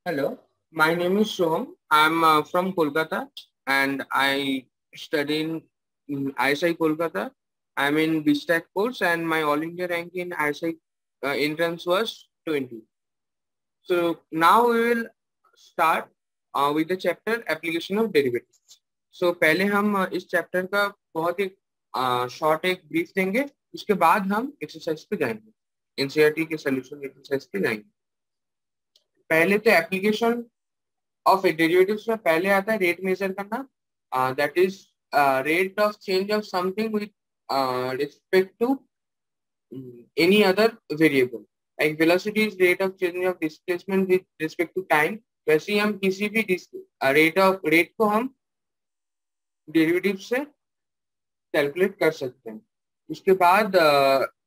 Hello, my name is Soham. I'm from Kolkata and I study in ISI Kolkata. I'm in BStack course and my All India rank in ISI entrance was 20. So now we will start with the chapter application of derivatives. So पहले हम इस chapter का बहुत ही short एक brief देंगे, उसके बाद हम एक्सरसाइज पे जाएंगे, एनसीईआरटी के सोल्यूशन एक्सरसाइज पे जाएंगे। पहले तो एप्लीकेशन ऑफ डेरिवेटिव्स में पहले आता है रेट मेजर करना, that is rate of change of something with respect to any other variable, like velocity is rate of change of displacement with respect to time। वैसे ही हम किसी भी रेट को हम डेरिवेटिव से कैलकुलेट कर सकते हैं। उसके बाद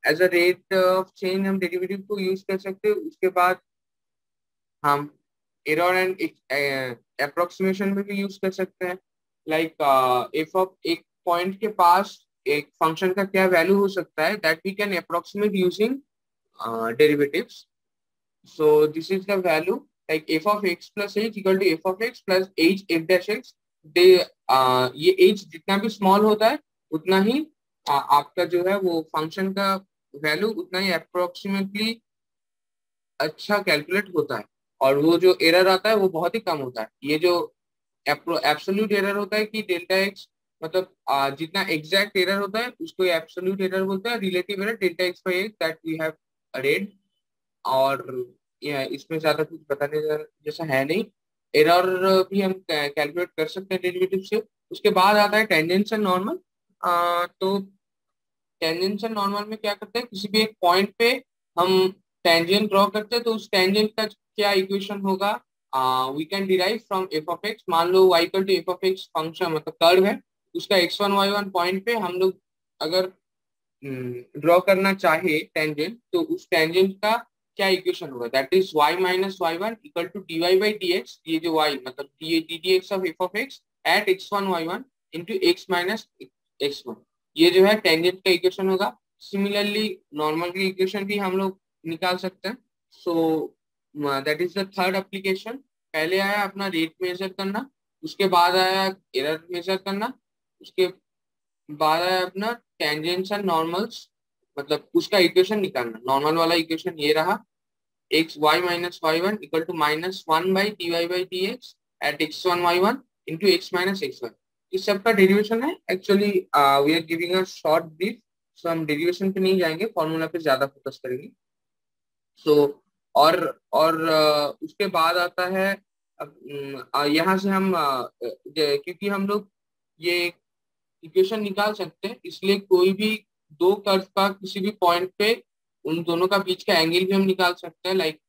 as a rate of change हम डेरिवेटिव को यूज कर सकते हैं। उसके बाद हम एरर एंड अप्रोक्सीमेशन में भी यूज कर सकते हैं, लाइक एफ ऑफ एक पॉइंट के पास एक फंक्शन का क्या वैल्यू हो सकता है, that we can approximate using derivatives। So this is the value, like f of x plus h equal to f of x plus h f dash x। दे ये h जितना भी स्मॉल होता है उतना ही आपका जो है वो फंक्शन का वैल्यू उतना ही अप्रोक्सीमेटली अच्छा कैलकुलेट होता है, और वो जो एरर आता है वो बहुत ही कम होता है। ये जो एब्सोल्यूट एरर होता है कि डेल्टा एक्स मतलब जितना एग्जैक्ट एरर होता है उसको एब्सोल्यूट एरर बोलते हैं। Relative error delta x by x that we have read. और इसमें ज्यादा कुछ बताने जैसा है नहीं। एरर भी हम कैलकुलेट कर सकते हैं डेरिवेटिव से। उसके बाद आता है टेंजेंशियल नॉर्मल। तो टेंजेंशियल नॉर्मल में क्या करते हैं, किसी भी एक पॉइंट पे हम टेंजेंट ड्रॉ करते हैं तो उस टेंजेंट का क्या इक्वेशन होगा, we can derive from f of x. मान लो y equal to F of x function मतलब कर्व है, उसका x1 y1 पॉइंट पे हम लोग अगर ड्रॉ करना चाहे टेंजेंट, तो उस टेंजेंट का क्या इक्वेशन होगा, that is y minus Y one equal to d Y by D x. ये जो y मतलब d d x of f of x at x1 y1 into x minus x1, ये जो है टेंजेंट का इक्वेशन होगा। Similarly normal की equation भी हम लोग निकाल सकते हैं। सो that is the third application. पहले आया अपना रेट मेजर करना, उसके बाद आया एरर मेजर करना, उसके बाद आया अपना टेंजेंट्स एंड नॉर्मल्स मतलब उसका इक्वेशन निकालना। नॉर्मल वाला इक्वेशन ये रहा, X Y minus Y one equal to minus one by D Y by D X at X one Y one into x minus X one. इस सब का derivation है। Actually we are giving a short brief, so हम derivation पे नहीं जाएंगे, formula पे ज्यादा फोकस करेंगे। सो उसके बाद आता है यहाँ से हम क्योंकि हम लोग ये इक्वेशन निकाल सकते हैं, इसलिए कोई भी दो कर्व का किसी भी पॉइंट पे उन दोनों का बीच का एंगल भी हम निकाल सकते हैं। लाइक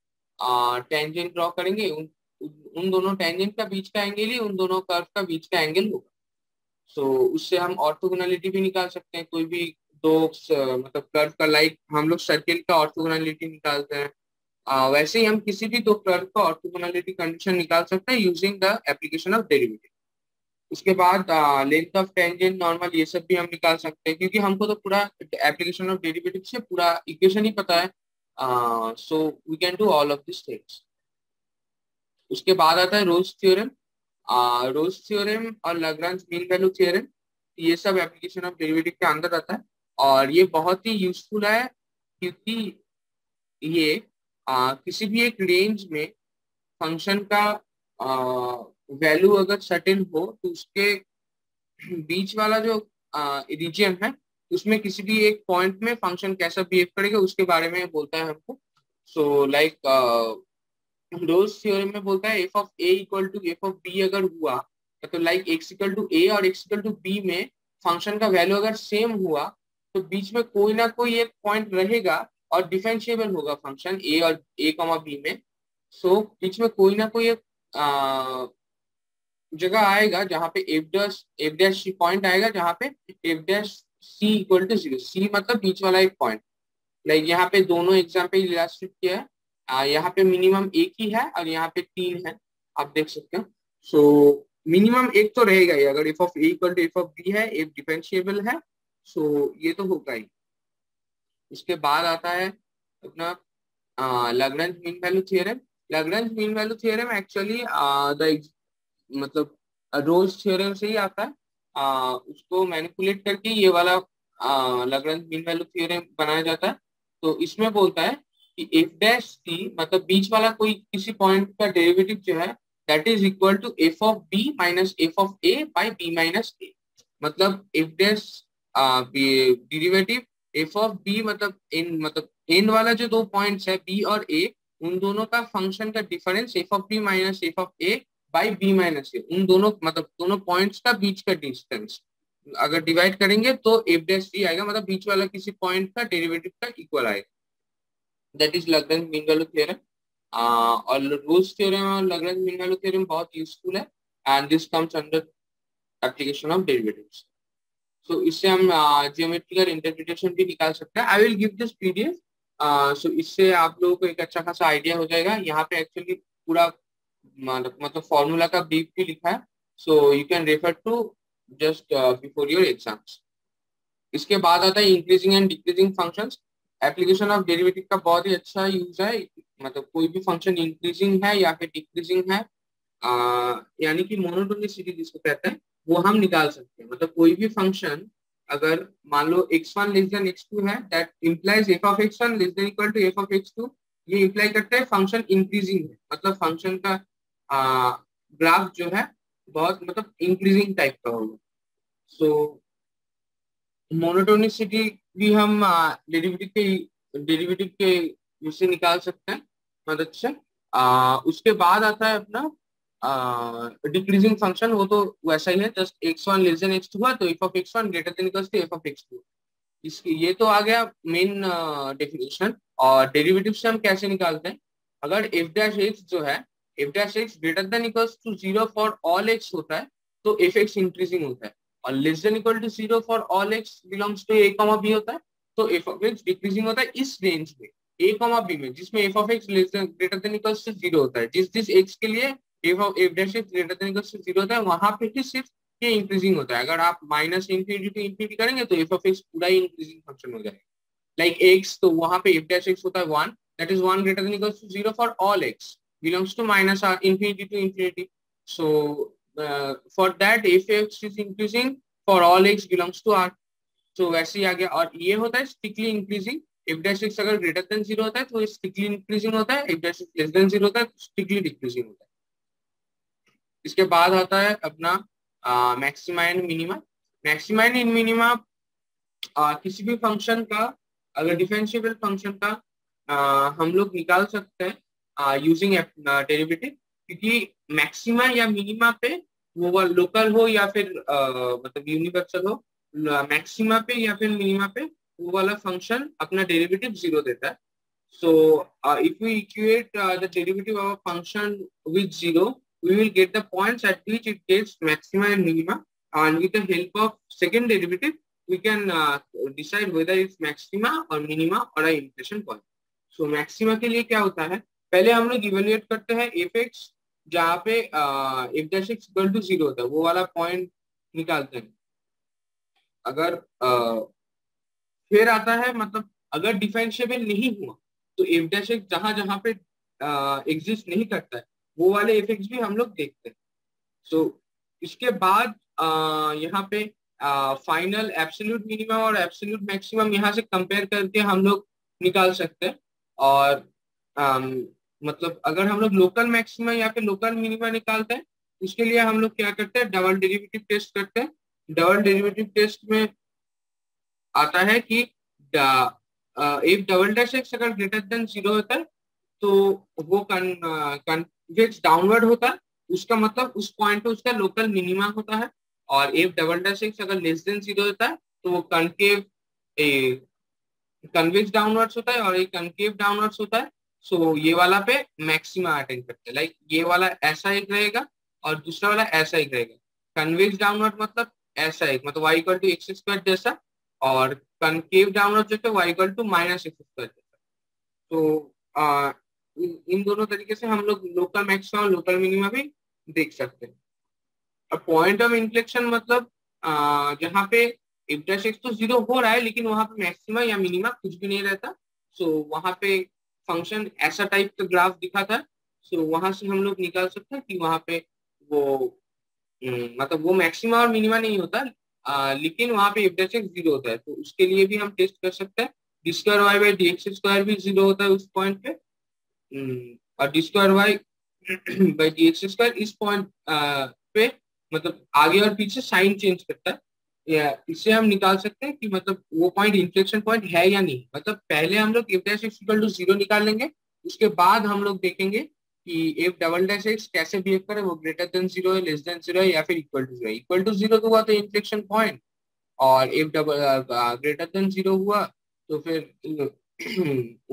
टेंजेंट ड्रॉ करेंगे, उन दोनों टेंजेंट का बीच का एंगल ही उन दोनों कर्व का बीच का एंगल होगा। सो उससे हम ऑर्थोगोनैलिटी भी निकाल सकते हैं। कोई भी दो मतलब कर्व का, लाइक हम लोग सर्किल का ऑर्थोगोनैलिटी निकालते हैं, वैसे ही हम किसी भी दो कर्व का ऑर्थोगोनैलिटी कंडीशन निकाल सकते हैं using the application of derivative. उसके बाद लेंथ ऑफ टेंजेंट नॉर्मल ये सब भी हम निकाल सकते हैं, क्योंकि हमको तो पूरा एप्लीकेशन ऑफ डेरिवेटिव से पूरा इक्वेशन ही पता है। So we can do all of this things. उसके बाद आता है रोल्स थ्योरम। रोल्स थ्योरम और लाग्रांज मीन वैल्यू थ्योरम, ये सब एप्लीकेशन ऑफ डेरिवेटिव के अंदर आता है, और ये बहुत ही यूजफुल है क्योंकि ये किसी भी एक रेंज में फंक्शन का वैल्यू अगर सर्टेन हो तो उसके बीच वाला जो रीजन है उसमें किसी भी एक पॉइंट में फंक्शन कैसा बिहेव करेगा उसके बारे में बोलता है हमको। सो लाइक रोल्स थ्योरम में बोलता है f of a equal to F of b अगर हुआ, तो like x equal to a और एक्स इक्वल टू बी में फंक्शन का वैल्यू अगर सेम हुआ तो बीच में कोई ना कोई एक पॉइंट रहेगा और डिफरेंशिएबल होगा फंक्शन ए और ए कॉमा बी में। सो बीच में कोई ना कोई एक जगह आएगा जहाँ पे एफ डैश सी पॉइंट आएगा, जहाँ पे F dash C equal to zero. C मतलब बीच वाला एक पॉइंट। लाइक यहाँ पे दोनों एग्जाम पे इलास्ट्रेट किया है, यहाँ पे मिनिमम एक ही है और यहाँ पे तीन है, आप देख सकते हैं। सो मिनिमम एक तो रहेगा ही, अगर f of a equal to F of b है, एफ डिफरेंशिएबल है, सो ये तो होगा ही। उसके बाद आता है अपना Lagrange mean value theorem. Lagrange mean value theorem actually the मतलब रोल्स थ्योरम से ही आता है। उसको मैनिपुलेट करके ये वाला लैग्रेंज मीन वैल्यू थ्योरम बनाया जाता है। तो इसमें बोलता है कि एफ डैश टी मतलब बीच वाला कोई किसी पॉइंट का डेरिवेटिव जो है that is equal to F of B minus F of A by B minus A. मतलब F dash derivative F of B मतलब एन वाला जो दो पॉइंट्स है बी और ए, उन दोनों का फंक्शन का difference F of B minus F of A by B minus A, उन दोनों मतलब दोनों पॉइंट्स का बीच का डिस्टेंस अगर डिवाइड करेंगे तो एफ डैश टी आएगा, मतलब बीच वाला किसी पॉइंट का डेरिवेटिव का इक्वल आएगा। That is Lagrange mean value theorem. और रोल्स थ्योरम और लैग्रेंज मीन वैल्यू थ्योरम बहुत यूजफुल है and this comes under application of derivatives. So इससे हम जियोमेट्रिकल इंटरप्रिटेशन भी निकाल सकते हैं। I will give this PDF. So इससे आप लोगों को एक अच्छा खासा आइडिया हो जाएगा। यहाँ पे एक्चुअली पूरा मतलब फॉर्मूला का ब्रीफ भी लिखा है, so you can refer to just before your exams. इसके बाद आता है increasing and decreasing functions. Application of derivative का बहुत ही अच्छा यूज है। मतलब कोई भी फंक्शन इंक्रीजिंग है या फिर डिक्रीजिंग है, यानी कि मोनोटोनिसिटी जिसको कहते हैं, वो हम निकाल सकते हैं। मतलब कोई भी फंक्शन अगर मान लो x1 लेस देन x2 है, that implies f of x1 less than equal to f of x2। ये इंप्लाई करता है फंक्शन इंक्रीजिंग है, मतलब फंक्शन का ग्राफ जो है बहुत मतलब इंक्रीजिंग टाइप का होगा। सो मोनोटोनिसिटी भी हम डेरिवेटिव के उससे निकाल सकते हैं मदद से। उसके बाद आता है अपना डिक्रीजिंग फंक्शन। वो तो वैसा ही है, just x1 less than x2 हुआ तो f of x1 greater than equals to f of x2। इसकी ये तो आ गया मेन डेफिनेशन। और डेरिवेटिव से हम कैसे निकालते हैं, अगर f डैश x जो है f dash x greater than equals to 0 for all x होता है तो f x इंक्रीजिंग होता है, और less than equal to 0 for all x belongs to a comma b होता है तो f ऑफ x डिक्रीजिंग होता है इस रेंज में a कॉमा b में, जिसमें f of x less than greater than equals to 0 होता है। जिस जिस x के लिए f dash x greater than equals to 0 होता है वहां पे ही सिर्फ ये इंक्रीजिंग होता है। अगर आप माइनस इंफिनिटी टू इंफिनिटी करेंगे तो f ऑफ x पूरा ही इंक्रीजिंग फंक्शन हो जाएगा। लाइक x तो वहां पे f डैश x होता है 1, that is 1 greater than equals to 0 for all x belongs to minus infinity to infinity. So for that f x is increasing for all x belongs to r। So वैसे ही आ गया। और ये होता है strictly increasing. f dash x अगर greater than 0 होता है तो स्ट्रिक्टली इंक्रीजिंग होता है, f dash x less than 0 होता है तो स्ट्रिक्टली डिक्रीजिंग होता है। इसके बाद आता है अपना maxima and minima. Maxima and minima किसी भी फंक्शन का, अगर डिफरेंशिएबल फंक्शन का हम लोग निकाल सकते हैं यूजिंग डेरिवेटिव, क्योंकि मैक्सिमा या मिनिमा पे वो लोकल हो या फिर मतलब यूनिवर्सल हो, मैक्सिमा पे या फिर मिनिमा पे वो वाला फंक्शन अपना डेरिवेटिव 0 देता है। So if we equate the derivative of a function with 0, we will get the points at which it gets maxima and minima, and with the help of second derivative, we can decide whether it's maxima or minima or a inflection point. So maxima के लिए क्या होता है, पहले हम लोग evaluate करते हैं f(x) जहाँ पे f dash x equal to 0 होता है, वो वाला पॉइंट निकालते हैं। अगर फिर आता है मतलब अगर डिफरेंशिएबल नहीं हुआ तो एफ डैश एक्स जहां जहां पे एग्जिस्ट नहीं करता है वो वाले एफ एक्स भी हम लोग देखते हैं। सो इसके बाद यहाँ पे फाइनल एब्सोल्यूट मिनिमम और एब्सोल्यूट मैक्सिमम यहाँ से कंपेयर करके हम लोग निकाल सकते हैं। और मतलब अगर हम लोग लोकल मैक्सिमम या फिर लोकल मिनिमा निकालते हैं उसके लिए हम लोग क्या करते हैं, डबल डेरिवेटिव टेस्ट करते हैं। डबल डेरिवेटिव टेस्ट में आता है कि इफ डबल डैश एक्स अगर ग्रेटर देन 0 होता है तो वो कन्वेक्स डाउनवर्ड होता है, उसका मतलब उस पॉइंट पे उसका लोकल मिनिमा होता है। और इफ डबल डैश एक्स अगर लेस देन 0 होता है तो वो कनकेव कन्वेक्स डाउनवर्ड्स होता है और एक कनकेव डाउनवर्ड्स होता है। सो ये वाला पे मैक्सिमा अटेंड करते हैं। लाइक ये वाला ऐसा एक रहेगा और दूसरा वाला ऐसा एक रहेगा। कन्वेक्स डाउनवर्ड मतलब ऐसा एक मतलब y equal to x square जैसा, और कनकेव डाउनवर्ड जो है y equal to minus x square जैसा। तो इन दोनों तरीके से हम लोग लोकल मैक्सिमा और लोकल मिनिमा भी देख सकते हैं। अब पॉइंट ऑफ इन्फ्लेक्शन मतलब जहाँ पे एफ डैश एक्स तो 0 हो रहा है लेकिन वहां पे मैक्सिमा या मिनिमा कुछ भी नहीं रहता। सो वहां पे फंक्शन ऐसा टाइप का ग्राफ दिखा था सो वहां से हम लोग निकाल सकते हैं कि वहां पे वो मतलब वो मैक्सिमा और मिनिमा नहीं होता, लेकिन वहां पे एफ डैश एक्स जीरो होता है, तो उसके लिए भी हम टेस्ट कर सकते हैं। D square y by D x square भी जीरो होता है उस पॉइंट पे। और d square y by D x square इस पॉइंट पे मतलब आगे और पीछे साइन चेंज करता है। या इससे हम निकाल सकते हैं कि मतलब वो पॉइंट इन्फ्लेक्शन पॉइंट है या नहीं। मतलब पहले हम लोग f dash x equal to zero निकाल लेंगे, उसके बाद हम लोग देखेंगे कि एफ डबल डैश एक्स कैसे बिहेव करे, वो ग्रेटर देन जीरो है, लेस देन जीरो है, या फिर इक्वल टू जीरो है। इक्वल टू जीरो तो हुआ तो इन्फ्लेक्शन पॉइंट, और f double greater than zero हुआ तो फिर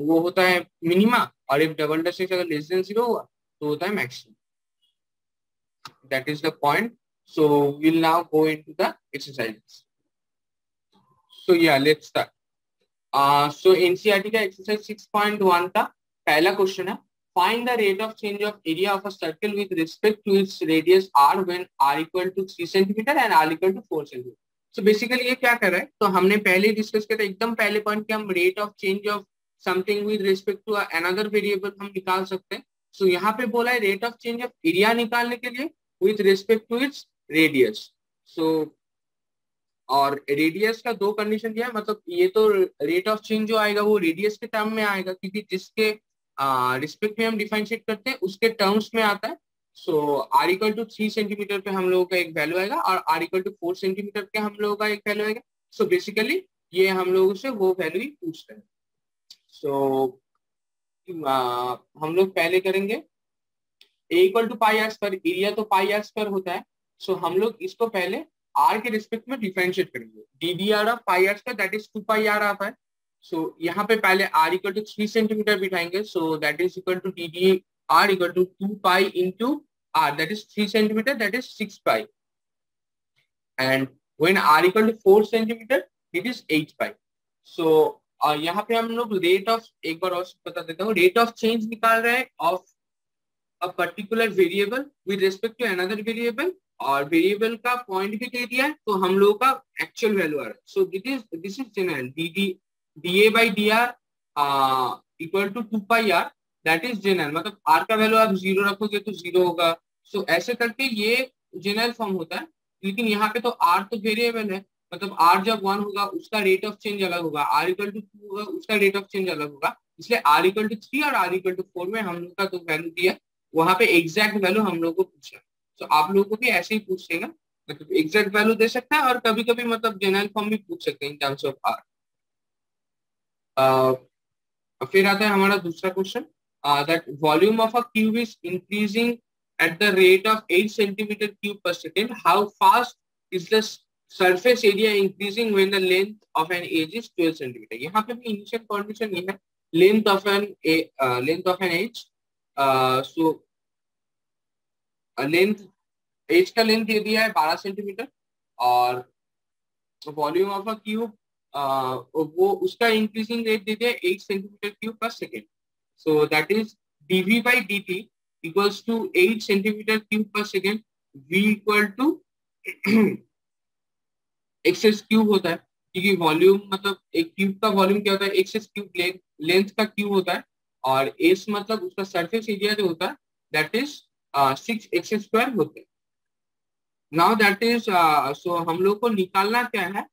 वो होता है मिनिमा, और एफ डबल डैश एक्स अगर लेस देन जीरो हुआ तो होता है maximum. That is the point. So will now go into the exercises. So yeah let's start. So NCERT का एक्सरसाइज 6.1 का पहला क्वेश्चन है, find the rate of change of area of a circle with respect to its radius r when r equal to 3 centimetre and r equal to 4 centimetre. So basically ये क्या कर रहा है, तो हमने पहले ही डिस्कस किया था एकदम पहले पॉइंट कि हम rate of change of something with respect to another variable हम निकाल सकते हैं। सो यहाँ पे बोला है rate of change of area निकालने के लिए with respect to its radius. So और रेडियस का दो कंडीशन दिया है, मतलब ये तो रेट ऑफ चेंज जो आएगा वो रेडियस के टर्म में आएगा, क्योंकि जिसके रिस्पेक्ट में हम डिफरेंशिएट करते हैं उसके टर्म्स में आता है। सो आर इक्वल टू 3 सेंटीमीटर पे हम लोगों का एक वैल्यू आएगा, और आर इक्वल टू 4 सेंटीमीटर पे हम लोगों का एक वैल्यू आएगा। सो बेसिकली ये हम लोगों से वो वैल्यू ही पूछ रहे हैं। सो हम लोग पहले करेंगे A equal to pi r square, area तो पाई आर स्क्वायर होता है। सो हम लोग इसको पहले आर के रिस्पेक्ट में डिफरेंशिएट करेंगे। D d r of pi r square that is 2 pi r आता है। सो यहाँ पे पहले आर इक्वल टू 3 सेंटीमीटर बिठाएंगे, so that is equal to d d r equal to 2 pi into r that is 3 centimetre that is 6 pi, and when r equal to 4 centimetre it is 8 pi. So यहाँ पे हम लोग rate of, एक बार और बता देता हूँ, rate of change निकाल रहे हैं of a particular variable with respect to another variable, और वेरिएबल का पॉइंट भी दे दिया है तो हम लोगों का एक्चुअल वैल्यू आ रहा है। So this is general d d d A by d r equal to 2 pi r that is general, मतलब आर का वैल्यू आप जीरो रखोगे तो जीरो होगा। सो ऐसे करके ये जनरल फॉर्म होता है। लेकिन यहाँ पे तो आर तो वेरिएबल है, मतलब आर जब 1 होगा उसका रेट ऑफ चेंज अलग होगा, आर इक्वल टू 2 होगा उसका रेट ऑफ चेंज अलग होगा। इसलिए आर इक्वल टू 3 और आर इक्वल टू 4 में हम लोग का जो वैल्यू दिया वहां पे एग्जैक्ट वैल्यू हम लोग को पूछा। तो आप लोगों को भी ऐसे ही पूछ लेगा, मतलब एग्जैक्ट वैल्यू दे सकता है, और कभी कभी मतलब जनरल फॉर्म भी पूछ सकते हैं इन टर्म्स ऑफ आर। फिर आता है हमारा दूसरा question, that volume of a cube is increasing at the rate of 8 centimetre cube per second, how fast is the surface area increasing when the length of an edge is 12 centimeter। यहाँ पे भी initial condition ये है, length of an edge। So length, edge का length दे दिया है 12 centimetre, और वॉल्यूम ऑफ अ क्यूब वो उसका इंक्रीजिंग रेट दे दिया है 8 centimetre cube per second. So that is dv by dt equals to 8 centimetre cube per second, v equal to x cube होता है, क्योंकि वॉल्यूम मतलब एक क्यूब का वॉल्यूम क्या होता है, एक्स क्यूब लेंथ का क्यूब होता है, और एस मतलब उसका सरफेस एरिया जो होता है दैट इज 6 एक्स स्क्वायर होते हैं। नाउ दैट इज सो हम लोग को निकालना क्या है,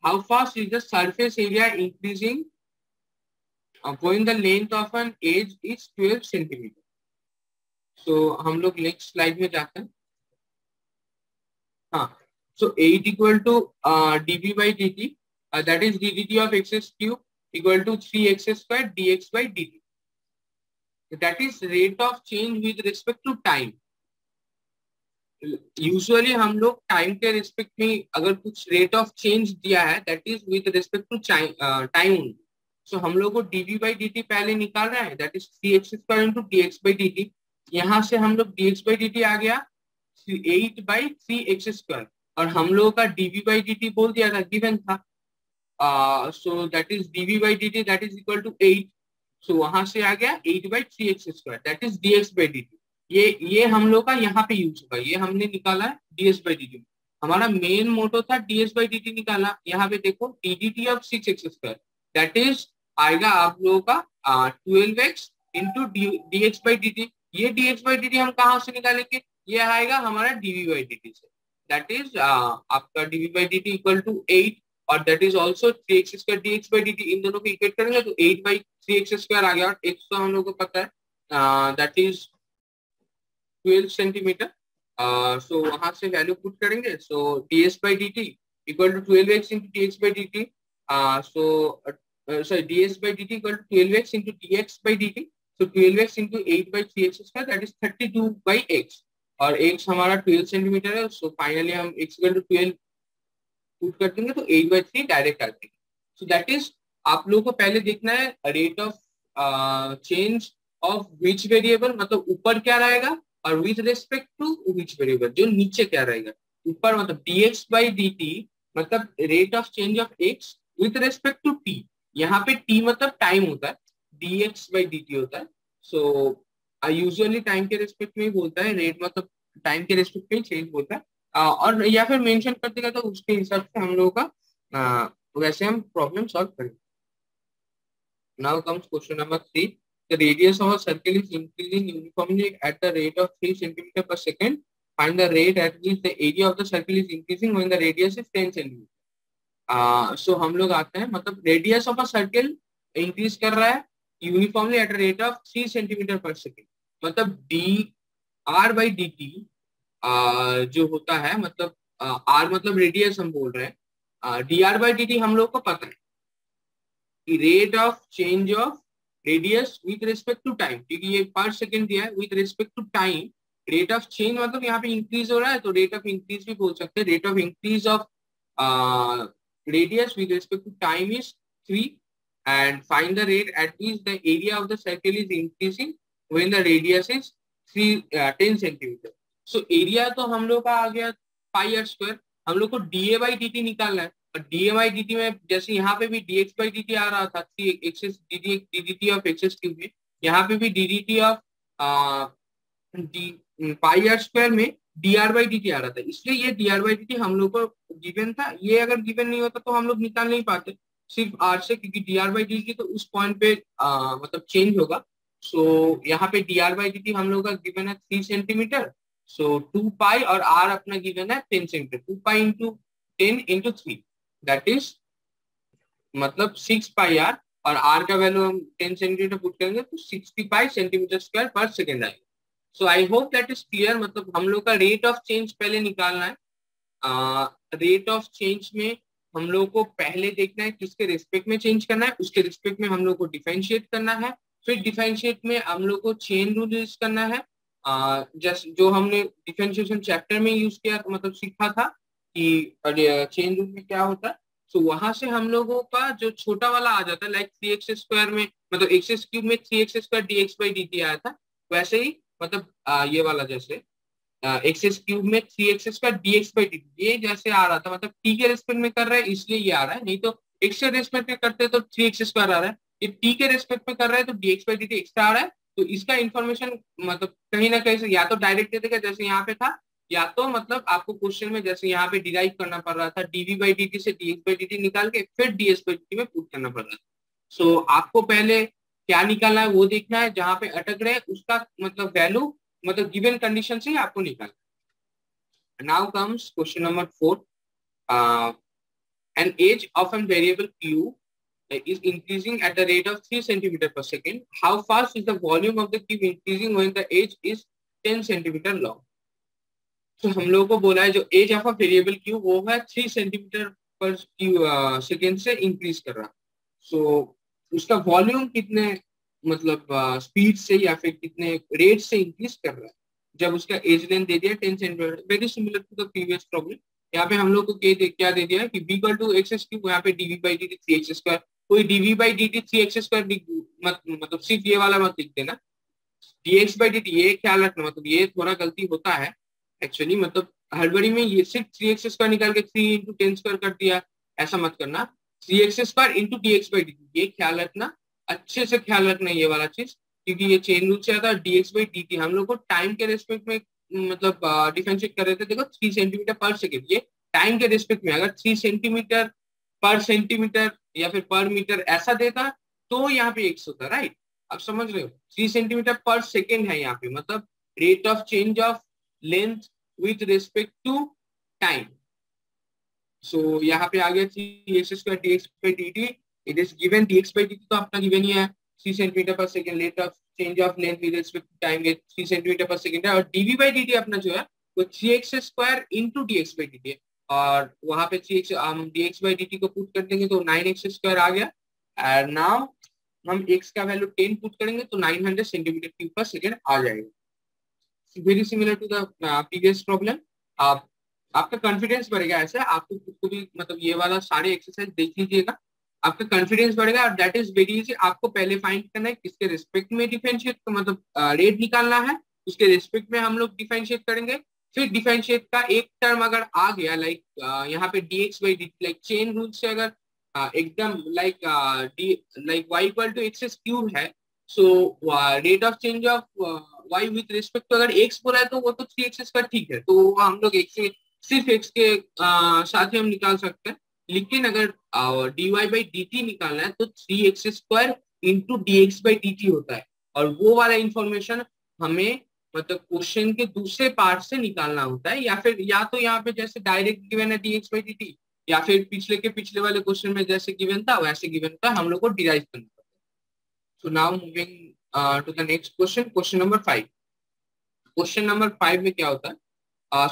how fast is the surface area increasing when the length of an edge is 12 centimetre. So हम लोग नेक्स्ट स्लाइड में जाते हैं। हाँ, so 8 equal to dv by dt, that is ddt of x cube equal to 3x square dx by dt, that is rate of change with respect to time। Usually हम लोग time के respect में अगर कुछ rate of change दिया है that is with respect to time. So हम लोग को dv by dt पहले निकाल रहा है that is 3x square into dx by dt। यहाँ से हम लोग dx by dt आ गया 8 by 3x स्क्वायर, और हम लोगों का dv by dt बोल दिया था, गिवन था। So that is dv by dt that is equal to 8। So वहां से आ गया 8 by 3x square that is dx by dt। ये हम लोग का यहाँ पे यूज होगा, ये हमने निकाला है ds by dt। हमारा मेन मोटो था ds by dt निकाला। यहाँ पे देखो ddt of 6x square that is आएगा आप लोगों का 12x into dx by dt। ये dx by dt हम कहाँ से निकालेंगे, ये आएगा हमारा dv by dt से, दैट इज आपका dv by dt equal to 8 और that is also 3x square dx by dt, इन दोनों को इक्वेट करेंगे तो 8 by 3x स्क्वायर आ गया और x तो हम लोग को पता है दैट इज 12 सेंटीमीटर। सो वहां से वैल्यू पुट करेंगे, so ds by dt equal to 12x into dx by dt, so sorry ds by dt equal to 12x into dx by dt, so 12x into 8 by 3x square that is 32 by x और x हमारा 12 centimetre है, so finally हम x equal to 12 put कर देंगे तो 8 by 3 direct आ जाएगी। सो that is आप लोगों को पहले देखना है rate of change of which variable, मतलब ऊपर क्या रहेगा और with respect to which variable, जो नीचे क्या रहेगा। ऊपर मतलब dx by dt मतलब rate of change of x with respect to t, यहाँ पे t मतलब टाइम होता है, dx by dt होता है। सो यूजुअली टाइम के रेस्पेक्ट में ही बोलता है, रेट मतलब टाइम के रेस्पेक्ट में चेंज होता है, और या फिर मेंशन कर देगा तो उसके हिसाब से हम लोगों का वैसे हम प्रॉब्लम सॉल्व करेंगे। Now comes question number 3, the radius of a circle is increasing uniformly at the rate of 3 centimeter per second, find the rate at which the area of the circle is increasing when the radius is 10 centimeter। सो हम लोग आते हैं, मतलब radius of a circle increase कर रहा है uniformly at rate of 3 centimetre per second, मतलब D r by d T जो होता है, मतलब आर मतलब रेडियस हम बोल रहे हैं, d r by d t हम लोग को पता है कि rate of change of radius with respect to time, क्योंकि ये पर सेकेंड दिया है, with respect to time rate of change मतलब यहाँ पे इंक्रीज हो रहा है तो रेट ऑफ इंक्रीज भी बोल सकते हैं। Rate of increase of radius with respect to time is 3 and find the rate at which the area of the circle is increasing when the radius is 10 centimeter। so area तो हम लोग का आ गया पाई r square, हम लोग को dA by dt निकालना है और dA by dt में जैसे यहाँ पे भी dx by dt आ रहा था 3x dt of x cube में, यहाँ पे भी ddt of pi r square में dr by dt आ रहा था, इसलिए ये dr by dt हम लोग को गिवन था। ये अगर गिवन नहीं होता तो हम लोग निकाल नहीं पाते सिर्फ r से, क्योंकि dr by dt तो उस पॉइंट पे मतलब चेंज होगा। सो यहाँ पे dr by dt हम लोग का गिवन है 3 सेंटीमीटर, सो 2 पाई और r अपना गिवन है 10 centimetre, 2 pi into 10 into 3 that is मतलब 6 पाई r और r का वैल्यू हम 10 सेंटीमीटर पुट करेंगे तो 65 सेंटीमीटर स्क्वायर पर सेकेंड आएगा। So I hope that is clear, मतलब हम लोग का रेट ऑफ चेंज पहले निकालना है। रेट ऑफ चेंज में हम लोग को पहले देखना है किसके रिस्पेक्ट में चेंज करना है, उसके रिस्पेक्ट में हम लोग को डिफरेंशिएट करना है, फिर डिफरेंशिएट में हम लोग को चेन रूल यूज करना है, जैसे जो हमने डिफरेंशिएशन चैप्टर में यूज किया, मतलब सीखा था कि चेन रूल में क्या होता है। सो वहां से हम लोगों का जो छोटा वाला आ जाता है, लाइक 3x स्क्वायर में मतलब x क्यूब में 3x square dx by dt आया था, वैसे ही मतलब ये वाला जैसे एक्स क्यूब में 3x square dx by dt ये जैसे आ रहा था, मतलब t के रेस्पेक्ट में कर रहा है इसलिए ये आ रहा है, नहीं तो x के रेस्पेक्ट में करते तो 3x स्क्वायर आ रहा है, ये t के रेस्पेक्ट में कर रहा है तो dx by dt एक्स्ट्रा आ रहा है। तो इसका इन्फॉर्मेशन मतलब कहीं ना कहीं से या तो डायरेक्ट दे देगा जैसे यहाँ पे था, या तो मतलब आपको क्वेश्चन में जैसे यहाँ पे डिराइव करना पड़ रहा था dv by dt से dx by dt निकाल के फिर ds by dt में पुट करना पड़ रहा था। सो आपको पहले क्या निकालना है वो देखना है, जहां पे अटक रहे उसका मतलब वैल्यू मतलब गिवन कंडीशन से ही आपको निकालना। Now comes question number 4, an age of a variable q is increasing at the rate of 3 centimeter per second. How fast is the volume of the cube increasing when the age is 10 centimeter long? तो हम लोगों को बोला है जो edge of a variable cube वो है 3 centimetre per second से इंक्रीज कर रहा। सो उसका वॉल्यूम कितने मतलब स्पीड से या फिर कितने रेट से इंक्रीज कर रहा है जब उसका एज लेंथ दे दिया 10 centimetre, very similar to the previous problem. यहाँ पे हम लोग को क्या दे दिया है कि b equal to x cube, यहाँ पे dv by dt 3x square, कोई dv by dt 3x square मतलब सिर्फ ये वाला मत लिख देना, dx बाई dt ये ख्याल रखना, मतलब ये थोड़ा गलती होता है एक्चुअली, मतलब हड़बड़ी में ये सिर्फ 3x स्क्वायर निकाल के 3 इंटू 10 स्क्वायर कर दिया, ऐसा मत करना, 3x square into dx by dt ये ख्याल रखना, अच्छे से ख्याल रखना ये वाला चीज, क्योंकि ये चेन रूल से आता है। dx बाई dt हम लोग को टाइम के रेस्पेक्ट में मतलब डिफरेंशिएट कर रहे थे, देखो 3 सेंटीमीटर पर सेकेंड, ये टाइम के रेस्पेक्ट में अगर 3 सेंटीमीटर पर सेंटीमीटर या फिर पर मीटर ऐसा देता तो यहाँ पे x होता, राइट। आप समझ रहे हो, 3 सेंटीमीटर पर सेकेंड है यहाँ पे, मतलब rate of change of length with respect to time. So यहाँ पे आ गया three x square d x by d t, it is given, d x by d t तो अपना गिवन ही है 3 centimetre per second, rate of change of length with respect to time 3 centimetre per second है, और DV by d T अपना जो है वो 3x square into d x by d t है, और वहां पे 3x हम d x by d t को पुट कर देंगे तो 9x स्क्वायर आ गया, एंड नाउ हम x का वैल्यू 10 पुट करेंगे तो 900 सेंटीमीटर क्यूब पर सेकेंड आ जाएगा। Very similar to the previous problem. आप आपका कॉन्फिडेंस बढ़ेगा, ऐसे आपको खुद को भी मतलब ये वाला सारे एक्सरसाइज देख लीजिएगा, आपका कॉन्फिडेंस बढ़ेगा, और दैट इज वेरी इजी। आपको पहले फाइंड करना है किसके रिस्पेक्ट में डिफरेंशिएट, मतलब रेट निकालना है, उसके रिस्पेक्ट में हम लोग डिफरेंशिएट करेंगे। फिर डिफरेंशिएट का एक टर्म अगर आ गया लाइक यहाँ पे dx by dt, like chain rule से अगर एकदम like like y equal to x cube है, so rate of change of y with respect to अगर x बोला है तो वो तो 3x का ठीक है, तो हम लोग x सिर्फ x के साथ ही हम निकाल सकते हैं। लेकिन अगर dy बाई dt निकालना है तो 3x square into d x by d T होता है, और वो वाला इंफॉर्मेशन हमें मतलब क्वेश्चन के दूसरे पार्ट से निकालना होता है, या फिर या तो यहाँ पे जैसे डायरेक्ट गिवन है dx बाई dt, या फिर पिछले के पिछले वाले क्वेश्चन में जैसे गिवन था वैसे गिवन था, हम लोग को डिराइव करना पड़ता है। So now moving to the next question, question number 5। Question number 5 में क्या होता है,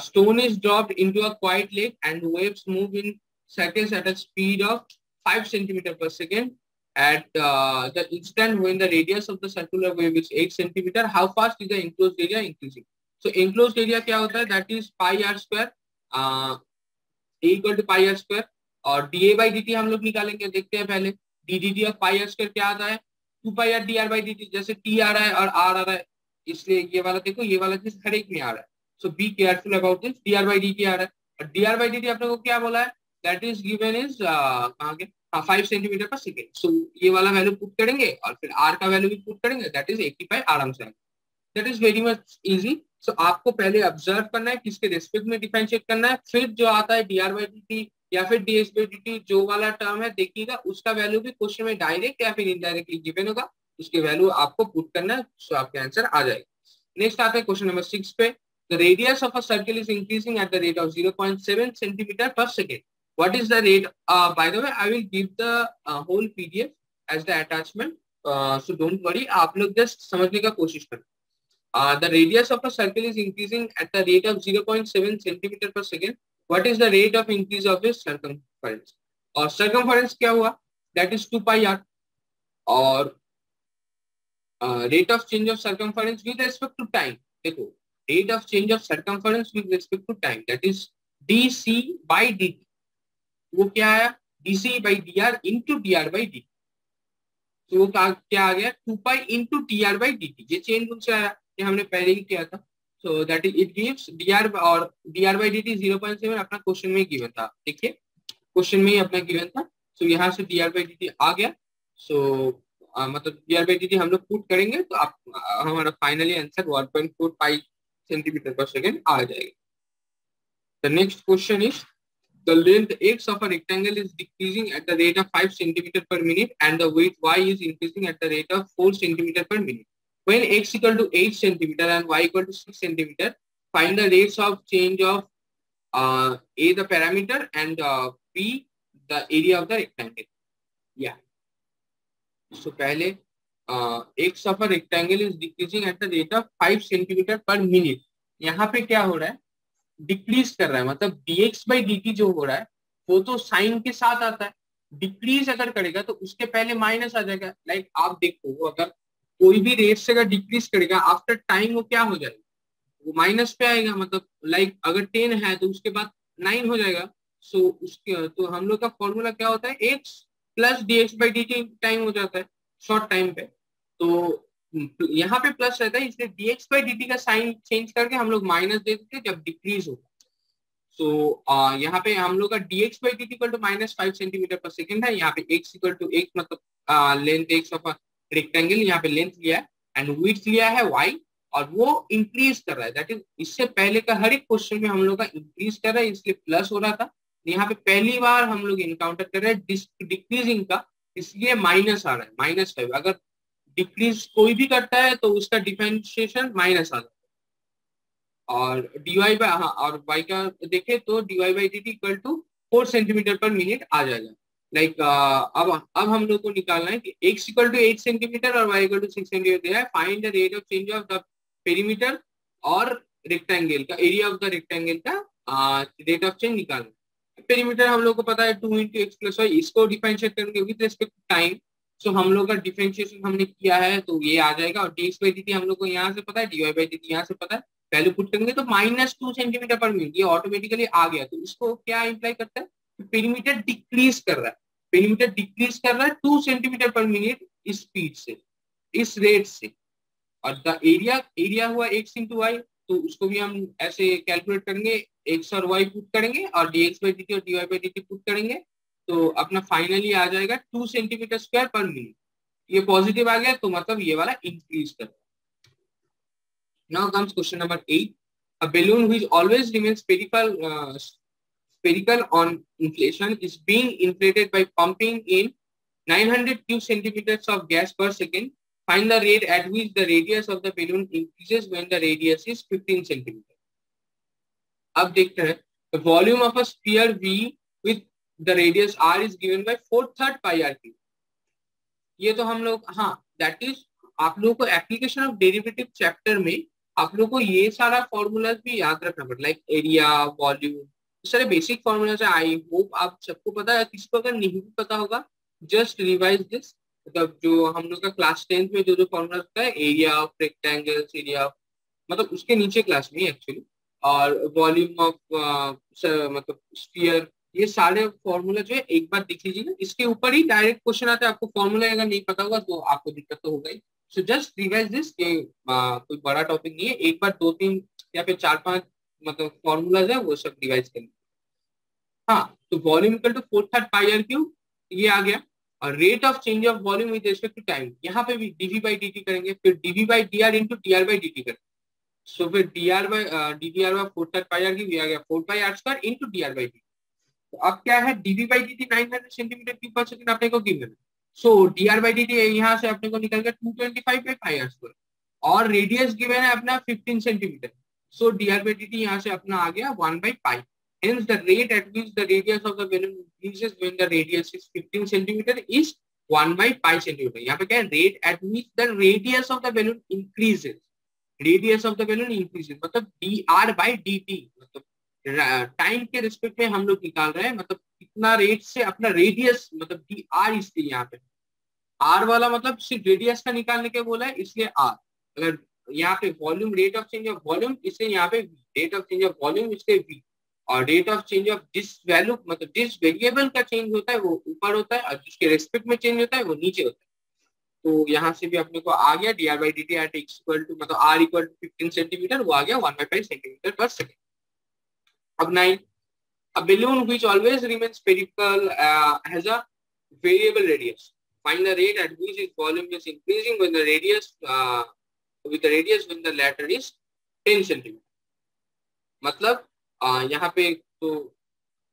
stone is dropped into a quiet lake and waves move in circles at a speed of 5 centimeter per second. At the instant when the radius of the circular wave is 8 centimeter, how fast is the enclosed area increasing? So enclosed area क्या होता है, that is pi r square, a equal to pi r square, और dA by dt हम लोग निकालेंगे, देखते हैं पहले dd और pi r square क्या आता है, 2 pi r dr by dt, जैसे t आ रहा है और r आ रहा है, इसलिए ये वाला देखो, ये वाला चीज हर एक में आ रहा है, so be careful about this, dr by dt आ रहा है, और dr by dt अपने को क्या बोला है, दैट इज गिवन इज कहाँ के 5 सेंटीमीटर पर सेकेंड, सो ये वाला वैल्यू पुट करेंगे और फिर r का वैल्यू भी पुट करेंगे, दैट इज 85 आराम से, that is very much easy. So आपको पहले ऑब्जर्व करना है किसके रिस्पेक्ट में डिफरेंशिएट करना है, फिर जो आता है dr by dt या फिर dx by dt जो वाला टर्म है देखिएगा, उसका वैल्यू भी क्वेश्चन में डायरेक्ट या फिर इनडायरेक्टली गिवन होगा, उसके वैल्यू आपको पुट करना है, सो आपका आंसर आ जाएगा। नेक्स्ट आता है क्वेश्चन नंबर 6 पे, the radius of a circle is increasing at the rate of 0.7 centimeter per second. What is the rate? By the way, I will give the whole PDF as the attachment. So don't worry. आप लोग just समझने का कोशिश करें. The radius of a circle is increasing at the rate of 0.7 centimeter per second. What is the rate of increase of its circumference? और circumference क्या हुआ? That is 2 pi r. और rate of change of circumference with respect to time. देखो, rate of change of circumference with respect to time, that is dc by dt, वो क्या है, dc by dr into dr by dt, तो वो क्या आ गया 2 pi into dr by dt, ये chain rule से आया, ये हमने पहले ही किया था, so that is it gives dr और dr by dt 0.7 अपना क्वेश्चन में गिवन था, देखिए क्वेश्चन में ही अपना गिवन था, so यहाँ से dr by dt आ गया, so मतलब dr by dt हम लोग पुट करेंगे तो आप हमारा फाइनली आंसर 1.4 पाई सेंटीमीटर पर सेकेंड आ जाएगा। The next question is, the length x of a rectangle is decreasing at the rate of 5 centimeter per minute and the width y is increasing at the rate of 4 centimeter per minute. When x equal to 8 centimeter and y equal to 6 centimeter, find the rates of change of a the parameter and b the area of the rectangle. Yeah. So पहले x of a rectangle is decreasing at the rate of 5 centimeter per minute. यहाँ पे क्या हो रहा है, decrease कर रहा है, मतलब dx by dt जो हो रहा है वो तो साइन के साथ आता है, डिक्रीज अगर करेगा तो उसके पहले माइनस आ जाएगा, लाइक आप देखो अगर कोई भी रेट से अगर डिक्रीज करेगा आफ्टर टाइम वो क्या हो जाएगा, वो माइनस पे आएगा, मतलब लाइक अगर 10 है तो उसके बाद 9 हो जाएगा, सो उसके तो हम लोग का फॉर्मूला क्या होता है, x plus dx by dt time हो जाता है शॉर्ट टाइम पे, तो यहाँ पे प्लस रहता है, इसलिए dx by dt का साइन चेंज करके हम लोग माइनस दे देते हैं जब डिक्रीज होगा, सो यहाँ पे हम लोग का dx by dt equal to -5 centimetre per second है, यहाँ पे x इक्वल टू x मतलब लेंथ x ऑफ रेक्टेंगल, यहाँ पे लेंथ लिया है एंड विड्थ लिया है y, और वो इंक्रीज कर रहा है, दैट इज इससे पहले का हर एक क्वेश्चन में हम लोग का इंक्रीज कर रहा है इसलिए प्लस हो रहा था, यहाँ पे पहली बार हम लोग इनकाउंटर कर रहे हैं डिक्रीजिंग का, इसलिए माइनस आ रहा है -5। अगर डिक्रीज कोई भी करता है तो उसका डिफरेंशिएशन माइनस आ जाता है। और dy बाय, हाँ, और y का देखे तो dy by dt equal to 4 centimetre per minute आ जाएगा। लाइक अब हम लोग को निकालना है कि x इक्वल टू 8 सेंटीमीटर और y इक्वल टू 6 सेंटीमीटर दिया है। Find the rate of change of the perimeter और रेक्टेंगल का एरिया ऑफ द रेक्टेंगल का रेट ऑफ चेंज निकालना। पेरीमीटर हम लोग को पता है 2 इंटू एक्स प्लस वाई, इसको डिफरेंशिएट करेंगे with respect to time. So हम लोग का डिफरेंशिएशन हमने किया है तो ये आ जाएगा। और dx बाई dt हम लोग को यहाँ से पता है, dy बाई dt यहाँ से पता है, वैल्यू पुट करेंगे तो -2 सेंटीमीटर पर मिनट, ये ऑटोमेटिकली आ गया। तो इसको क्या इंप्लाई करता है, पेरीमीटर डिक्रीज कर रहा है, पेरीमीटर डिक्रीज कर रहा है 2 सेंटीमीटर पर मिनट इस स्पीड से, इस रेट से। और द एरिया, एरिया हुआ x इंटू वाई, तो उसको भी हम ऐसे कैलकुलेट करेंगे, x और y पुट करेंगे और dx बाई dt और dy बाई dt पुट करेंगे तो अपना फाइनली आ जाएगा 2 सेंटीमीटर स्क्वायर पर मिनट। ये पॉजिटिव आ गया तो मतलब ये वाला इंक्रीज कर रहा है। Now comes question number 8. A balloon which always remains spherical on inflation is being inflated by pumping in 900 cubic centimeters of gas per second. Find the rate at which the radius of the balloon increases when the radius is 15 centimeter. अब देखते हैं, the volume of a sphere V with the radius R is given by 4/3 pi r cube. ये तो हम लोग, हाँ, that is आप लोगों को एप्लीकेशन ऑफ डेरिवेटिव चैप्टर में आप लोगों को ये सारा फॉर्मूलाज भी याद रखना पड़ता है, लाइक एरिया, वॉल्यूम, सारे बेसिक फॉर्मूलाज है। आई होप आप सबको पता है। किसी को अगर नहीं भी पता होगा, जस्ट रिवाइज दिस। मतलब जो हम लोग का क्लास 10th में जो जो फॉर्मूला होता है, एरिया ऑफ रेक्टेंगल्स, एरिया मतलब उसके नीचे क्लास में एक्चुअली, और वॉल्यूम ऑफ मतलब स्फीयर, ये सारे फॉर्मूला जो है एक बार देख लीजिएगा। इसके ऊपर ही डायरेक्ट क्वेश्चन आता है, आपको फॉर्मूला अगर नहीं पता होगा तो आपको दिक्कत तो होगा ही। सो जस्ट रिवाइज दिस, ये कोई बड़ा टॉपिक नहीं है, एक बार 2-3 या फिर 4-5 मतलब फॉर्मूलाज है वो सब रिवाइज कर लीजिए। हाँ, तो volume equal to 4/3 pi r cube, ये आ गया। और rate of change of volume with respect to time, यहाँ पे भी dv बाई dt करेंगे, फिर dv by dr into dr by dt करेंगे। सो फिर dr by ddr by 4/3 pi r cube, ये आ गया 4 pi r square into dr by dt। तो अब क्या है, dv by dt 900 centimetre cube per second अपने को गिवन है। सो dr बाई dt यहाँ से अपने को निकल गया 225 बाई पाई आर स्क्वायर, और रेडियस गिवन है अपना 15 centimetre. So dr by dt यहाँ से अपना आ गया 1 by pi. Hence the rate at which the radius of the balloon increases when the radius is 15 centimeter is 1 by pi centimeter। यहाँ पे क्या है, rate at which the radius of the balloon increases, radius of the balloon increases मतलब dr by dt, मतलब time के respect में हम लोग निकाल रहे हैं, मतलब कितना रेट से अपना रेडियस, मतलब dr इसलिए यहाँ पे r वाला मतलब सिर्फ रेडियस का निकालने के बोला है इसलिए r। अगर यहाँ पे volume, rate of change of volume, इसलिए यहाँ पे rate of change of volume इसलिए v। और रेट ऑफ चेंज ऑफ जिस वैल्यू, मतलब जिस वेरिएबल का चेंज होता है वो ऊपर होता है, और जिसके रेस्पेक्ट में चेंज होता है वो नीचे होता है। तो यहाँ से भी अपने को आ गया dr by dt at x equal to, मतलब r इक्वल टू 15 सेंटीमीटर, वो आ गया 1 बाई 5 सेंटीमीटर पर सेकेंड। अब 9, a balloon which always remains spherical has a variable radius. Find the rate at which its volume is increasing when the radius with the radius when the latter is 10 centimetre. मतलब यहाँ पे तो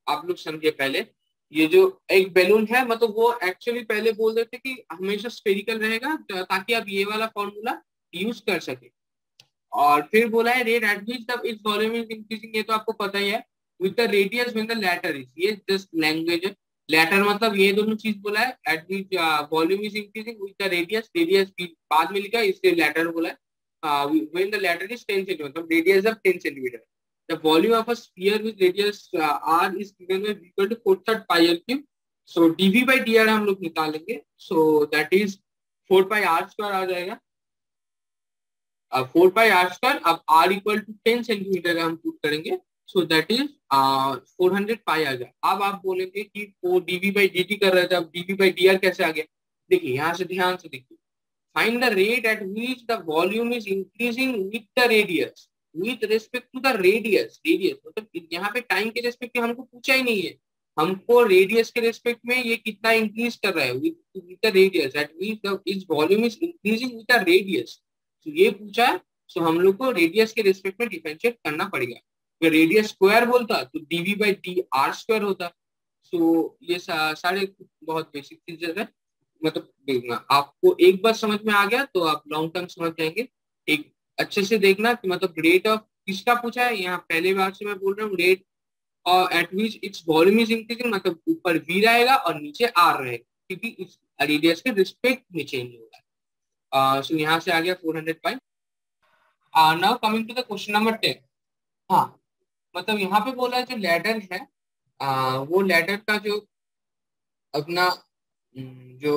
आप लोग समझिए, पहले ये जो एक बैलून है, मतलब वो एक्चुअली पहले बोल देते कि हमेशा स्फेरिकल रहेगा ताकि आप ये वाला फॉर्मूला यूज कर सके। और फिर बोला है rate at which the its volume is increasing, ये तो आपको पता ही है, with the radius when the latter is, ये जस्ट लैंग्वेज है। लैटर मतलब ये दोनों चीज बोला है, at which volume is increasing with the radius, radius बाद में लिखा है इसलिए लैटर बोला है। When the latter is 10 centimetre, मतलब radius of 10 centimetre. The volume of a sphere with radius r is given by equal to 4/3 pi r cube. So dv by dr हम लोग निकालेंगे, so that is 4 pi r square आ जाएगा। 4 pi r square, अब r equal to 10 centimetre हम put करेंगे, so that is 400 pi आ जाएगा। अब आप बोलेंगे कि वो dv by dt कर रहे थे, अब dv by dr कैसे आ गया? देखिए यहाँ से ध्यान से देखिए, find the rate at which the volume is increasing with the radius with respect to the radius. Radius मतलब यहाँ पे टाइम के रेस्पेक्ट में हमको पूछा ही नहीं है, हमको रेडियस के रेस्पेक्ट में ये कितना इंक्रीज कर रहा है with the radius, it means इस volume is increasing with the radius. तो ये पूछा है, तो हम लोग को रेडियस के रेस्पेक्ट में डिफरेंशिएट करना पड़ेगा। अगर रेडियस स्क्वायर बोलता तो dv by d are square होता। सो ये सारे बहुत बेसिक चीजें है, मतलब देखना, आपको एक बार समझ में आ गया तो आप लॉन्ग टर्म समझ जाएंगे। एक अच्छे से देखना कि मतलब रेट ऑफ किसका पूछा है, यहाँ पहले बार से मैं बोल रहा हूँ, रेट और eight which it's volume is increasing, मतलब ऊपर वी रहेगा और नीचे आर रहेगा, क्योंकि इस रेडियस के रिस्पेक्ट में चेंज होगा। सो यहाँ से आ गया 400 pi. Now coming to the question number 10। हाँ, मतलब यहाँ पे बोला है जो लैडर है, वो लैडर का जो अपना जो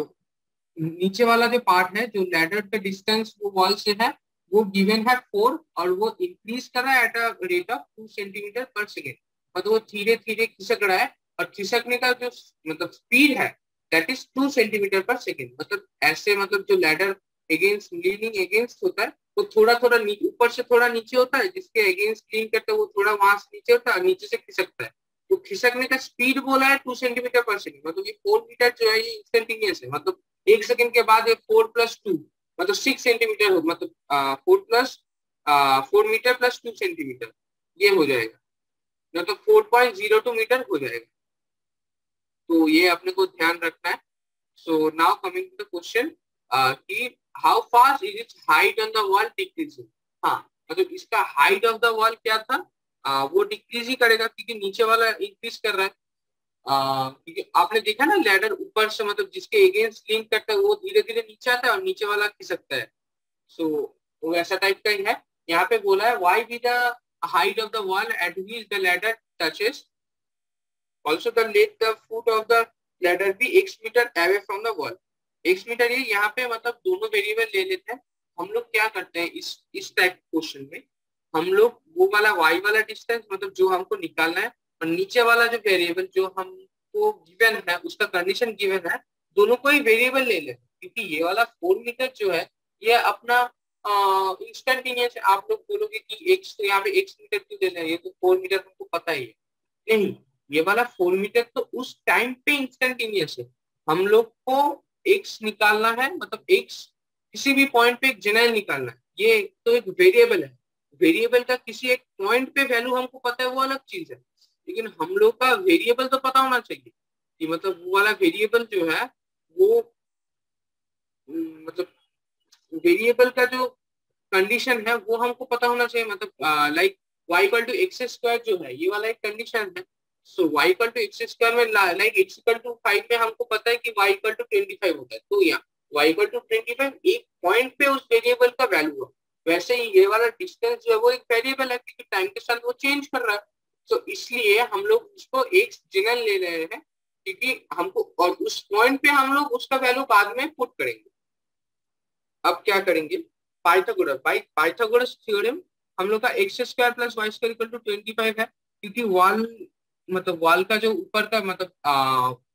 नीचे वाला जो पार्ट है, जो लैडर का डिस्टेंस वो वॉल से है, वो गिवन है 4, और वो इंक्रीज कर रहा है at a rate of 2 centimetre per second. मतलब वो धीरे धीरे खिसक रहा है, और खिसकने का जो मतलब स्पीड है that is 2 centimetre per second. मतलब ऐसे, मतलब जो लैडर अगेंस्ट लीनिंग अगेंस्ट होता है, वो थोड़ा थोड़ा ऊपर से थोड़ा नीचे होता है, जिसके अगेंस्ट लीन करता है वो थोड़ा वहां से नीचे होता है, और नीचे से खिसकता है। तो खिसकने का स्पीड बोला है 2 सेंटीमीटर पर सेकेंड, मतलब ये 4 मीटर जो है ये इंस्टेंटेनियस है। मतलब 1 सेकंड के बाद ये 4 + 2 मतलब 6 सेंटीमीटर हो, मतलब 4 मीटर प्लस 2 सेंटीमीटर ये हो जाएगा, मतलब 4.02 मीटर हो जाएगा। तो ये अपने को ध्यान रखना है। So now coming to the question कि how fast is its height on the wall decreasing. हाँ, मतलब इसका हाइट ऑफ द वॉल क्या था, वो डिक्रीज ही करेगा, क्योंकि नीचे वाला इंक्रीज कर रहा है। क्योंकि आपने देखा ना, लैडर ऊपर से मतलब जिसके अगेंस्ट लिंक करता है वो धीरे धीरे नीचे आता है, और नीचे वाला खिसकता है। सो वो ऐसा टाइप का ही है। यहाँ पे बोला है y be the height of the wall at which the ladder touches also the let the foot of the ladder be x metre away from the wall. x metre, ये यहाँ पे मतलब दोनों वेरिएबल ले लेते हैं। हम लोग क्या करते हैं इस टाइप क्वेश्चन में, हम लोग वो वाला y वाला डिस्टेंस मतलब जो हमको निकालना है, और नीचे वाला जो वेरिएबल जो हमको गिवन है, उसका कंडीशन गिवन है, दोनों को ही वेरिएबल ले लेते हैं। क्योंकि ये वाला 4 मीटर जो है ये अपना इंस्टेंटेनियस, आप लोग बोलोगे कि एक्स, तो यहाँ पे x मीटर क्यों ले रहे हैं, ये तो 4 मीटर हमको पता ही है। नहीं, ये वाला 4 मीटर तो उस टाइम पे इंस्टेंटेनियस है। हम लोग को एक्स निकालना है, मतलब एक्स किसी भी पॉइंट पे एक जनरल निकालना है। ये तो एक वेरिएबल है, वेरिएबल का किसी एक पॉइंट पे वैल्यू हमको पता है वो अलग चीज है, लेकिन हम लोग का वेरिएबल तो पता होना चाहिए कि मतलब वो वाला वेरिएबल जो है वो मतलब वेरिएबल का जो कंडीशन है वो हमको पता होना चाहिए। मतलब लाइक y = x² जो है ये वाला एक कंडीशन है। सो y = x² में लाइक x = 5 में हमको पता है कि y = 25 होता है, तो यहाँ y = 25 एक पॉइंट पे उस वेरिएबल का वैल्यू है। वैसे ही ये वाला डिस्टेंस जो है वो एक वेरिएबल है, क्योंकि टाइम के साथ वो चेंज कर रहा है। तो इसलिए हम लोग उसको एक जनरल ले रहे हैं, क्योंकि हमको, और उस पॉइंट पे हम लोग उसका वैल्यू बाद में पुट करेंगे। अब क्या करेंगे, पाइथागोरस थ्योरम हम लोग का x² + y² = 25 है, क्योंकि वॉल मतलब वॉल का जो ऊपर का मतलब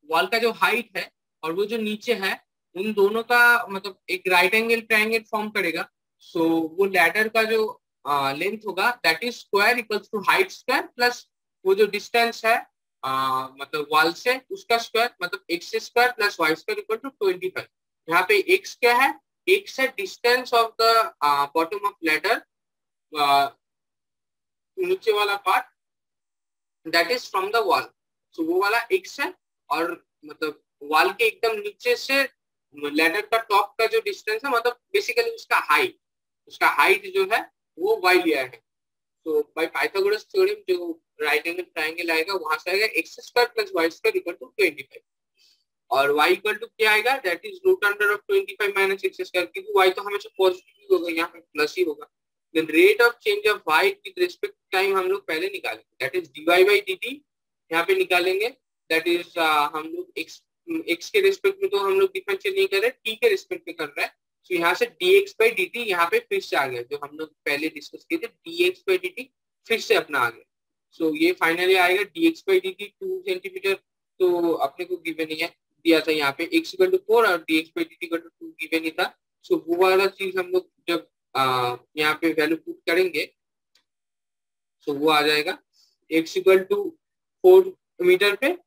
वॉल का जो हाइट है और वो जो नीचे है, उन दोनों का मतलब एक राइट एंगल ट्रायंगल फॉर्म करेगा। सो वो लैडर का जो लेंथ होगा that is square equals to height square plus वो जो डिस्टेंस है मतलब वॉल से उसका स्क्वायर, मतलब x² + y² = 25। यहाँ पे x क्या है, x है distance of the bottom of ladder, नीचे वाला part that is from the wall. So वो वाला x है, और मतलब वॉल के एकदम नीचे से लैडर का टॉप का जो डिस्टेंस है, मतलब बेसिकली उसका हाइट जो है वो y लिया है। तो बाय पाइथागोरस थ्योरम जो राइट एंगल ट्रायंगल आएगा वहां से आएगा x² + y² = 25, और y इक्वल टू क्या आएगा, दैट इज √25 - x², क्योंकि y तो हमेशा पॉजिटिव ही होगा, यहाँ पे प्लस ही होगा। Then rate of change of y with respect to time हम लोग पहले निकालेंगे, दैट इज dy/dt यहाँ पे निकालेंगे। दैट इज हम लोग x के रिस्पेक्ट में तो हम लोग डिफरेंशिएट नहीं कर रहे, t के रिस्पेक्ट में कर रहे हैं। तो यहाँ से dx/dt यहाँ पे फिर से आ गया, जो हम लोग पहले डिस्कस किए थे dx/dt फिर से अपना आ गया। सो ये फाइनली आएगा dx/dt 2 सेंटीमीटर, तो अपने को गिवन ही है, दिया था यहाँ पे x = 4 और dx/dt = 2 गिवन ही था। सो वो वाला चीज हम लोग जब यहाँ पे वैल्यू पुट करेंगे तो वो आ जाएगा x = 4 मीटर पे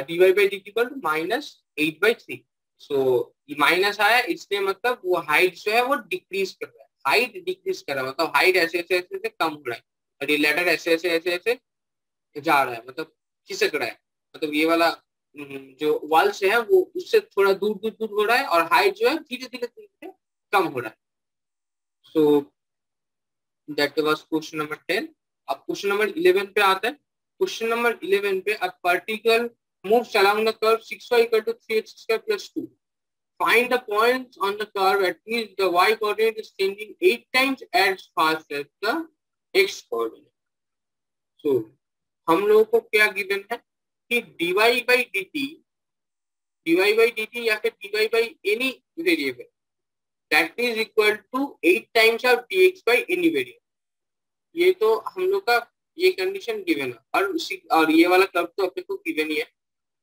dy/dt = -8/3। सो माइनस आया इसलिए मतलब वो हाइट जो है वो डिक्रीज कर रहा है, हाइट डिक्रीज कर रहा है, मतलब हाइट ऐसे ऐसे ऐसे ऐसे कम हो रहा है, और ये लेटर ऐसे ऐसे ऐसे ऐसे जा रहा है, मतलब खिसक रहा है। मतलब ये वाला जो वॉल से है वो उससे थोड़ा दूर दूर दूर हो रहा है, और हाइट जो है धीरे धीरे धीरे कम हो रहा है. So that was question number 10. अब क्वेश्चन नंबर 11 पे आता है. क्वेश्चन नंबर 11 पे a particle moves along the curve 6y equal to 3x square plus 2. Find the points on the curve at which the y coordinate is changing 8 times as fast as the x coordinate. So हम लोगों को क्या given है कि dy by dt या फिर dy by any variable that is equal to 8 times of dx by any variable. ये तो हम लोग का ये कंडीशन गिवन है, और ये वाला कर्व तो अपने को गिवन ही है,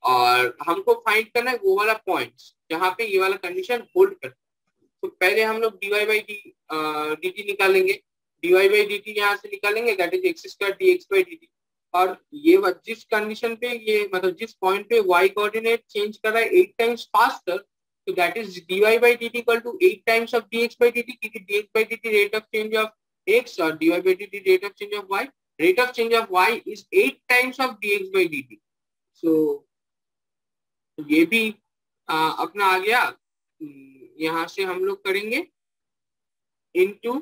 और हमको फाइंड करना है वो वाला पॉइंट्स जहाँ पे ये वाला कंडीशन होल्ड करता है. तो पहले हम लोग dy by dt निकालेंगे. dy by dt यहाँ से निकालेंगे, that is x square dx by dt. और ये जिस कंडीशन पे ये मतलब जिस पॉइंट पे y कोऑर्डिनेट चेंज कर रहा है 8 टाइम्स फास्टर, तो that is dy by dt equal to 8 times of dx by dt, क्योंकि dx by dt rate of change of x और dy by dt rate of change of y. Rate of change of y is 8 times of dx by dt. So ये भी अपना आ गया. यहाँ से हम लोग करेंगे इनटू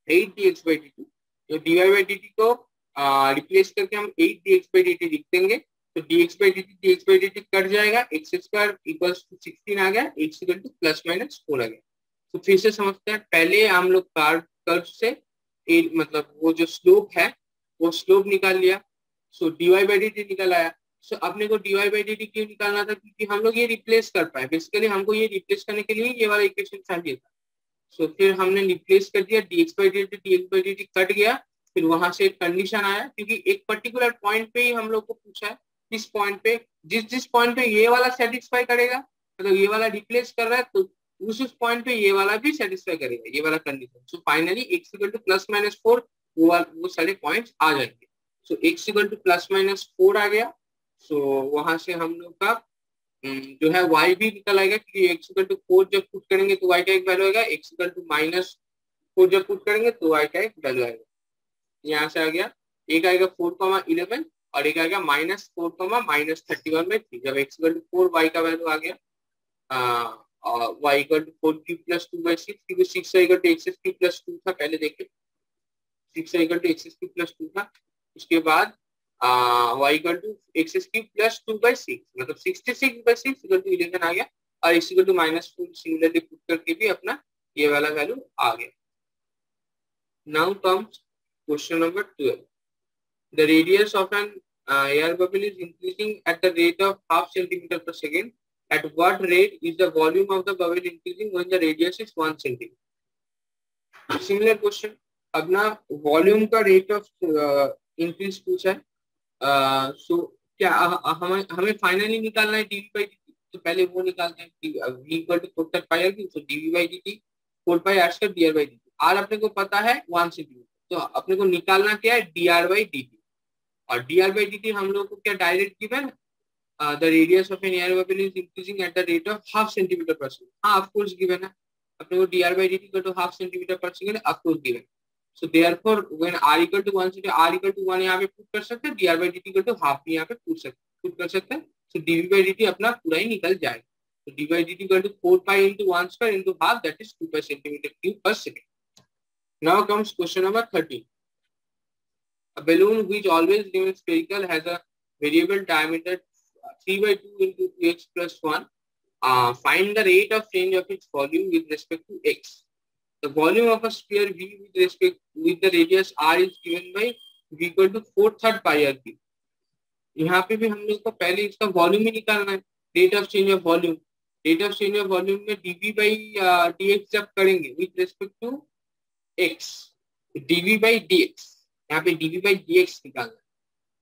8 dx by dt. तो dy by dt को रिप्लेस करके हम 8 dx by dt लिख देंगे. तो dx by dt कट जाएगा, एक्स स्क्वायर इक्वल्स टू 16 आ गया, x equal to plus minus 4 आ गया. तो फिर से समझते हैं. पहले हम लोग कर्व से मतलब वो जो स्लोप है वो स्लोप निकाल लिया. सो dy by dt निकल आया. सो अपने को dy by dt क्यों निकालना था, क्योंकि हम लोग ये रिप्लेस कर पाए. बेसिकली हमको ये रिप्लेस करने के लिए ये वाला इक्वेशन चाहिए था. सो फिर हमने रिप्लेस कर दिया, dx by dt कट गया. फिर वहां से एक कंडीशन आया, क्योंकि एक पर्टिकुलर पॉइंट पे ही हम लोग को पूछा है. इस पॉइंट पे जिस पॉइंट पे ये वाला सेटिस्फाई करेगा, मतलब ये वाला रिप्लेस कर रहा है, तो उस पॉइंट पे ये वाला भी सेटिस्फाई करेगा, ये वाला condition. So finally x equal to plus minus 4 वो सारे पॉइंट्स आ जाएंगे. So x equal to plus minus 4 आ गया. सो वहां से हम लोग का जो है y भी निकल आएगा, क्योंकि एक्स इक्वल टू 4 जब पुट करेंगे तो y का एक वैल्यू आएगा, एक्स इक्वल टू माइनस 4 जब पुट करेंगे तो y का एक वैल्यू आएगा. यहाँ से आ गया, एक आएगा 4,11 और एक आएगा -4, -31/3. जब x इक्वल टू 4 y का वैल्यू आ गया, और y equal to 4 cube plus 2/6, क्योंकि 6 equal to x cube plus 2 था. पहले देखे 6 equal to x cube plus 2 था. उसके बाद y equal to x cube plus 2/6, मतलब 66/6 इक्वल टू 11 आ गया. और x equal to -4 similarly put करके भी अपना ये वाला वैल्यू आ गया. Now comes question number 12. The radius of an air bubble is increasing at the rate of half centimeter per second. At what rate is the volume of the bubble increasing when the radius is 1 centimeter? Similar question. अब ना volume का rate of increase पूछा है. सो क्या हमें finally निकालना है dv by dt. तो पहले वो निकालते हैं. v इक्वल टू 4 तक पाई आएगी, तो dv by dt 4 pi r square dr by dt. r अपने को पता है 1 सेंटीमीटर, तो अपने को निकालना क्या है dr by dt. और dr by dt हम लोग को क्या direct given, the radius of an air bubble is increasing at the rate of half centimetre per second. हाँ ऑफ कोर्स गिवन है अपने को dr by dt equal to half centimetre per second, of course given. So therefore when r equal to 1 से r equal to 1 यहाँ पे put कर सकते हैं, dr by dt equal to half भी यहाँ पे पुट कर सकते हैं. सो dv by dt अपना पूरा ही निकल जाएगा. तो dv by dt equal to 4 pi into 1 square into half, that is 2 pi centimeter cube per second. Now comes question number 13. A balloon which always remains spherical has a variable diameter 3/2 into 2x plus 1. Find the rate of change of its volume with respect to x. The volume of a sphere V with the radius r is given by v equal to 4/3 pi r cube. यहाँ पे भी हम लोग को पहले इसका volume ही निकालना है. Rate of change of volume में dv by dx जब करेंगे with respect to x, dv by dx, यहाँ पे dv by dx निकालना है,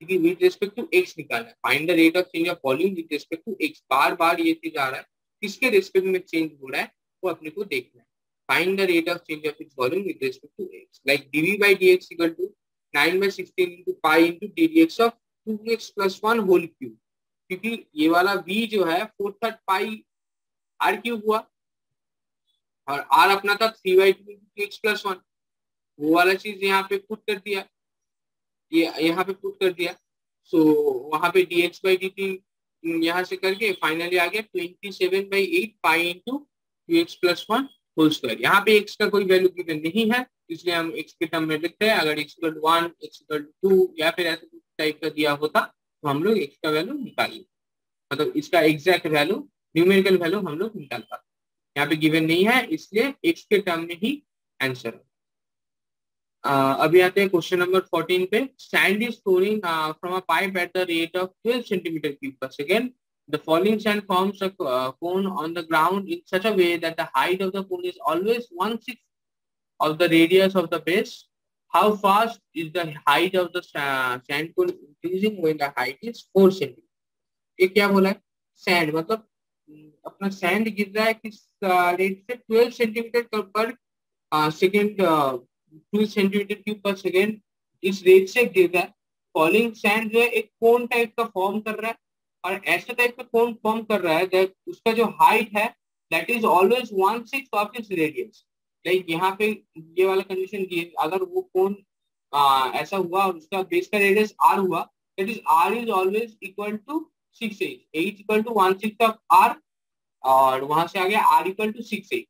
क्योंकि विद रिस्पेक्ट टू x निकालना है. Find the rate of change of volume with respect to x. बार बार ये चीज आ रहा है, किसके रिस्पेक्ट में चेंज हो रहा है वो अपने को देखना है. Find the rate of change of its volume with respect to x. Like dv by dx equal to 9/16 into pi into ddx of 2x plus 1 whole cube. क्योंकि ये वाला v जो है 4/3 पाई r क्यूब हुआ, और r अपना था 3/2 into x plus 1. वो वाला चीज यहाँ पे पुट कर दिया, ये यहाँ पे पुट कर दिया. सो वहां पे dx by dt यहाँ से करके फाइनली आ गया 27/8 pi into 2x+1 whole square. यहाँ पे x का कोई वैल्यू गिवन नहीं है, इसलिए हम x के टर्म में लिखते हैं। अगर x=1, x=2 या फिर ऐसे टाइप का दिया होता तो हम लोग x का वैल्यू निकाल लेते, मतलब इसका एग्जैक्ट वैल्यू, न्यूमेरिकल वैल्यू हम लोग निकाल पाते। यहाँ पे गिवन नहीं है, इसलिए x के टर्म में ही आंसर है। अभी आते हैं क्वेश्चन नंबर 14 पे। Sand is flowing from a pipe at the rate of 12 centimetre cube per second. The falling sand forms a cone on the ground in such a way that the height of the cone is always 1/6 of the radius of the base. How fast is the height of the sand cone increasing when the height is 4 centimeter? ये क्या बोला है? Sand मतलब अपना sand गिर रहा है किस रेट से? 12 centimetre per second, 2 centimetre cube per second, इस रेट से गिर रहा है। फॉलिंग सैंड जो है एक कोन टाइप का फॉर्म कर रहा है, और ऐसे टाइप का कोन फॉर्म कर रहा है दैट उसका जो हाइट है that is always 1/6 of its radius. Like यहाँ पे ये वाला कंडीशन की, अगर वो कोन ऐसा हुआ और उसका बेस का रेडियस r हुआ, that is r is always equal to 6h, h equal to 1/6 of r, और वहां से आ गया r इक्वल टू 6h।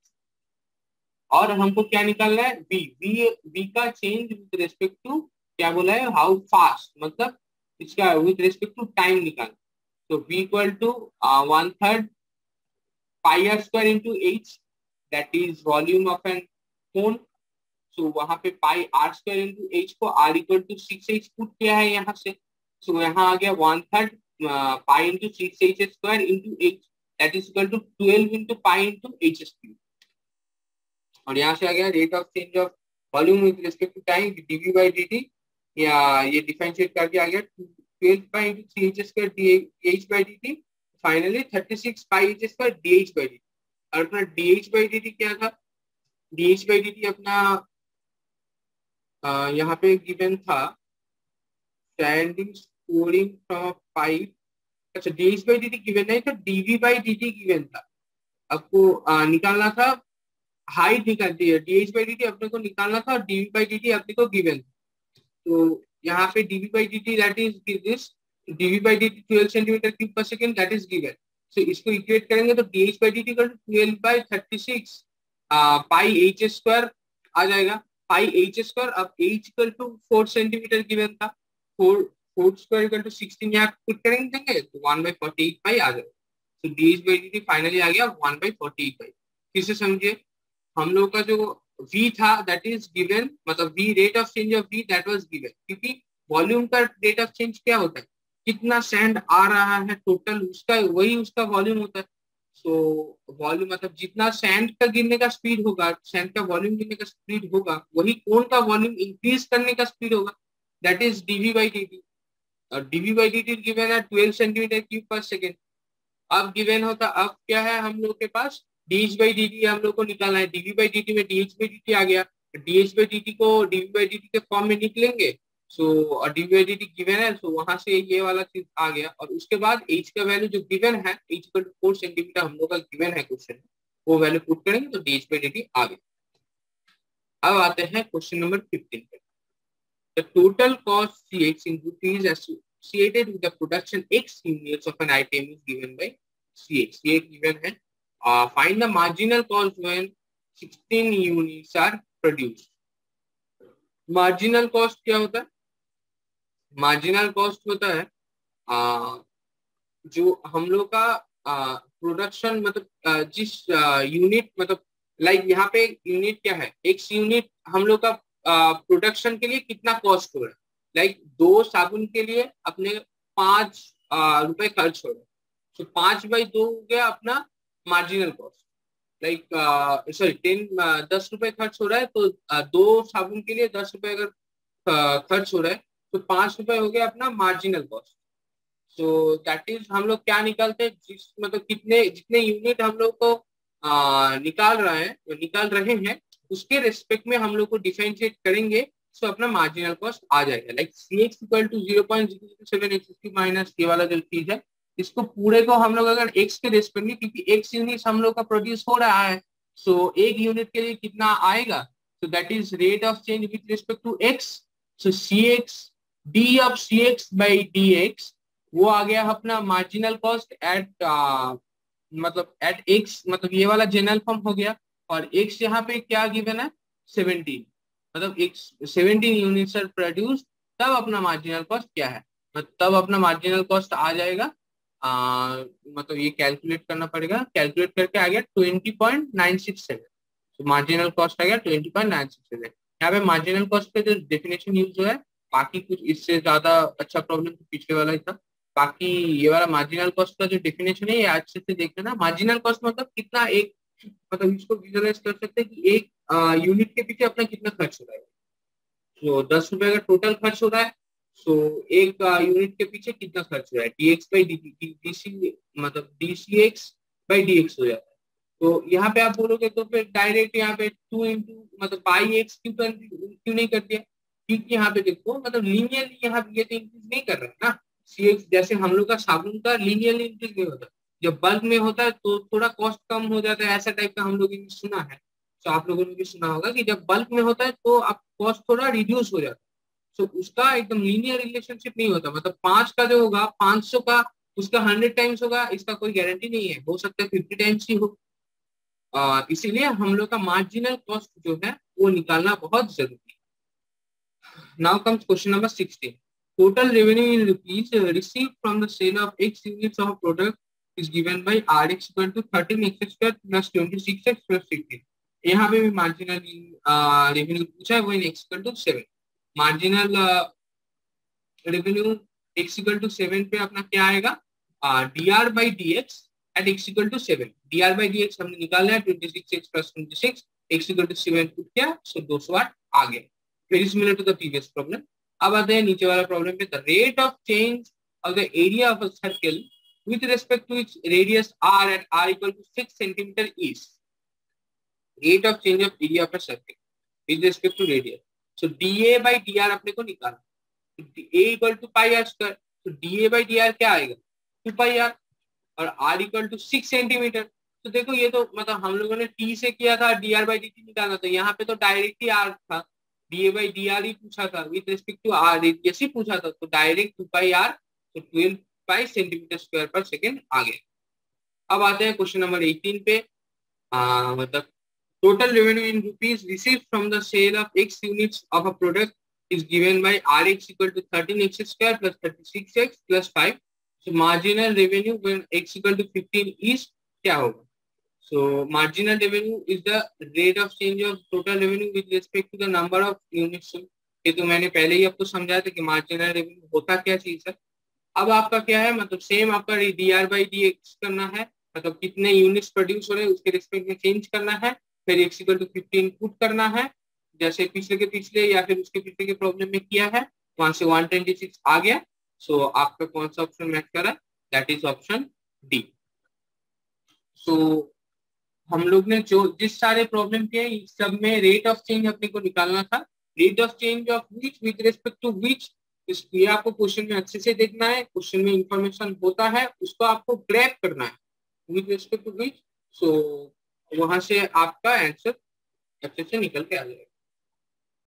और हमको क्या निकालना है? v का चेंज विद रेस्पेक्ट टू क्या बोला है? हाउ फास्ट, मतलब इसका विद रेस्पेक्ट टू टाइम निकालना। तो v equal to 1/3 pi r square into h, that is volume of an cone. So वहां पे pi r square into h को r equal to 6h put किया है यहाँ से। सो यहाँ आ गया 1/3 pi into 6h square into h, that is equal to 12 into pi into h square. और यहाँ से आ गया rate of change of volume with respect to time dv by dt, या ये डिफरेंशिएट करके आ गया 12 pi into 3h square dh by dt, finally 36 pi h square dh by dt। और अपना dh बाई dt क्या था? dh बाई dt अपना यहाँ पे गिवन था स्टैंडिंग स्कोरिंग फ्रॉम पाइप। अच्छा, dh बाई dt गिवन नहीं था, dv बाई dt गिवन था। आपको निकालना था हाइट निकालती है, dh बाई dt अपने को निकालना था और dv बाई dt अपने को गिवन। तो यहाँ पे dv by dt that is this, dv by dt 12 centimetre cube per second that is given. So इसको इक्वेट करेंगे तो dh by dt equal to 12/36 pi h square आ जाएगा, पाई h स्क्वायर। अब h equal to 4 centimetre given था, 4 square equal to 16 यहाँ put करेंगे तो 1/48 पाई आ जाएगा। तो dh बाई dt फाइनली आ गया 1/48 पाई। फिर से समझिए, हम लोग का जो v था दैट इज गिवन, मतलब v rate of change of v that was given, क्योंकि वॉल्यूम का रेट ऑफ चेंज क्या होता है? कितना सैंड आ रहा है टोटल, उसका वही उसका वॉल्यूम होता है। सो वॉल्यूम मतलब जितना सैंड का गिरने का स्पीड होगा, सैंड का वॉल्यूम गिरने का स्पीड होगा, वही कोन का वॉल्यूम इंक्रीज करने का स्पीड होगा, that is dv by dt। और dv बाई dt गिवन है 12 सेंटीमीटर क्यूब पर सेकेंड। अब गिवन होता, अब क्या है हम लोग के पास? dh बाई dt हम लोग को निकालना है। dv बाई dt में dh बाई dt आ गया, dh बाई dt को dv बाई dt के फॉर्म में निकलेंगे। सो और dv बाई dt गिवन है, सो वहां से ये वाला चीज आ गया। और उसके बाद h का वैल्यू जो गिवन है, h 4 सेंटीमीटर हम लोग का गिवन है क्वेश्चन, वो वैल्यू पुट करेंगे तो dh बाई dt आ गया। अब आते हैं क्वेश्चन नंबर 15 पे। The total cost Cx in rupees associated with the production x units of an item is given by Cx. ये given है। Find the marginal cost when 16 units are produced. Marginal cost क्या होता है? Marginal cost होता है जो हम लोग का प्रोडक्शन, मतलब जिस यूनिट, मतलब लाइक यहाँ पे यूनिट क्या है? x यूनिट हम लोग का प्रोडक्शन के लिए कितना कॉस्ट हो रहा है। लाइक 2 साबुन के लिए अपने 5 रुपए खर्च हो रहा है, तो 5/2 हो गया अपना मार्जिनल कॉस्ट। लाइक सॉरी 10 रुपए खर्च हो रहा है, तो 2 साबुन के लिए 10 रुपए अगर खर्च हो रहा है तो 5 रुपए हो गया अपना marginal cost. So that is हम लोग क्या निकालते हैं, मतलब जितने यूनिट हम लोग को निकाल रहे हैं उसके रेस्पेक्ट में हम लोग को डिफरेंशिएट करेंगे, तो अपना मार्जिनल कॉस्ट आ जाएगा। Like Cx equal to 0.007 x³ minus ये वाला जो चीज है, इसको पूरे को हम लोग अगर x के रेस्पेक्ट में, क्योंकि x यूनिट हम लोग का प्रोड्यूस हो रहा है, सो एक यूनिट के लिए कितना आएगा, so that is rate of change with respect to x. So Cx, d of Cx by dx वो आ गया अपना मार्जिनल कॉस्ट एट मतलब एट एक्स, मतलब ये वाला जनरल फॉर्म हो गया। और एक्स यहाँ पे क्या गिवन है, 17, मतलब एक्स 17 यूनिट्स आर प्रोड्यूस, तब अपना मार्जिनल कॉस्ट क्या है, मतलब तब अपना मार्जिनल कॉस्ट आ जाएगा मतलब ये कैलकुलेट करना पड़ेगा, कैलकुलेट करके आ गया 20.967। तो मार्जिनल कॉस्ट आ गया 20.967। यहाँ पे मार्जिनल कॉस्ट पे जो डेफिनेशन यूज हुआ है, बाकी कुछ इससे ज्यादा अच्छा प्रॉब्लम तो पिछले वाला ही था। बाकी ये वाला मार्जिनल कॉस्ट का जो डेफिनेशन है ये अच्छे से देख लेना। मार्जिनल कॉस्ट मतलब कितना एक, मतलब इसको विजुअलाइज कर सकते हैं कि एक यूनिट के पीछे अपना कितना खर्च हो रहा है। तो 10 रुपए का टोटल खर्च हो रहा है, तो एक यूनिट के पीछे कितना खर्च हो रहा है, डीएक्स बाई डीसी, मतलब डीसीएक्स बाई डीएक्स हो जाता है। तो यहाँ पे आप बोलोगे तो फिर डायरेक्ट यहाँ पे 2 इंटू मतलब बाई एक्स क्यों नहीं कर दिया, क्योंकि यहाँ पे देखो मतलब लीनियरली यहाँ पे ये तो इंक्रीज नहीं कर रहा है ना। सी एक्स जैसे हम लोग का साबुन का लीनियरली इंक्रीज नहीं होता, जब बल्क में होता है तो थोड़ा कॉस्ट कम हो जाता है, ऐसा टाइप का हम लोगों ने सुना है। तो आप लोगों ने भी सुना होगा कि जब बल्क में होता है तो आप कॉस्ट थोड़ा रिड्यूस हो जाता है। तो उसका एकदम लीनियर रिलेशनशिप नहीं होता, मतलब 5 का जो होगा 500 का उसका 100 टाइम्स होगा, इसका कोई गारंटी नहीं है, हो सकता है 50 टाइम्स ही हो। इसीलिए हम लोग का मार्जिनल कॉस्ट जो है वो निकालना बहुत जरूरी है। Now comes question number 16। Total revenue in rupees received from the sale of x units of product is given by rx equal to 13x square plus 26x plus 16। यहाँ पे भी मार्जिनल रेवेन्यू पूछा है, वो इन x equal to 7। Marginal revenue x equal to 7 पे अपना क्या आएगा, dr by dx at x equal to 7। dr by dx हमने निकाला है 26x plus 26, x equal to 7 put किया, सो 208 आ गया। Very similar to the previous problem. अब आते हैं नीचे वाला प्रॉब्लम पे। The rate of change of the area of a circle with respect to its radius r at r equal to 6 centimeter is rate of change of area of a circle with respect to radius। so dA by dr अपने को निकालना, a equal to pi r square, तो dA by dr क्या आएगा 2 pi r, और r equal to 6 centimetre. तो देखो ये तो मतलब हम लोगों ने t से किया था, dr by dt निकालना, तो यहाँ पे तो डायरेक्ट ही r था, dA by dr ही पूछा था, with respect to r radius ही पूछा था, तो डायरेक्ट 2 pi r, तो 12 pi centimetre square per second आ गया। अब आते हैं क्वेश्चन नंबर 18 पे। मतलब total revenue in rupees received from the sale of x units of a product is given by rx equal to 13x square plus 36x plus 5। so marginal revenue when x equal to 15 is क्या होगा। so marginal revenue is the rate of change of total revenue with respect to the number of units। ये तो मैंने पहले ही आपको समझाया था कि marginal revenue होता क्या चीज है। अब आपका क्या है, मतलब सेम आपका dr by dx करना है, मतलब कितने यूनिट्स प्रोड्यूस हो रहे हैं उसके रिस्पेक्ट में चेंज करना है, फिर x इक्वल टू 15 पुट करना है, जैसे पिछले के पिछले या फिर उसके पिछले के प्रॉब्लम में किया है, वहां से 126 आ गया। सो आपका कौन सा ऑप्शन मैच कर रहा है, दैट इज ऑप्शन डी। सो हम लोग ने जो जिस सारे प्रॉब्लम किए सब में रेट ऑफ चेंज अपने को निकालना था, rate of change of which with respect to which, ये आपको क्वेश्चन में अच्छे से देखना है, क्वेश्चन में इंफॉर्मेशन होता है उसको आपको ग्रैब करना है विद रिस्पेक्ट टू विच। सो वहां से आपका आंसर अच्छे से निकल के आ जाएगा।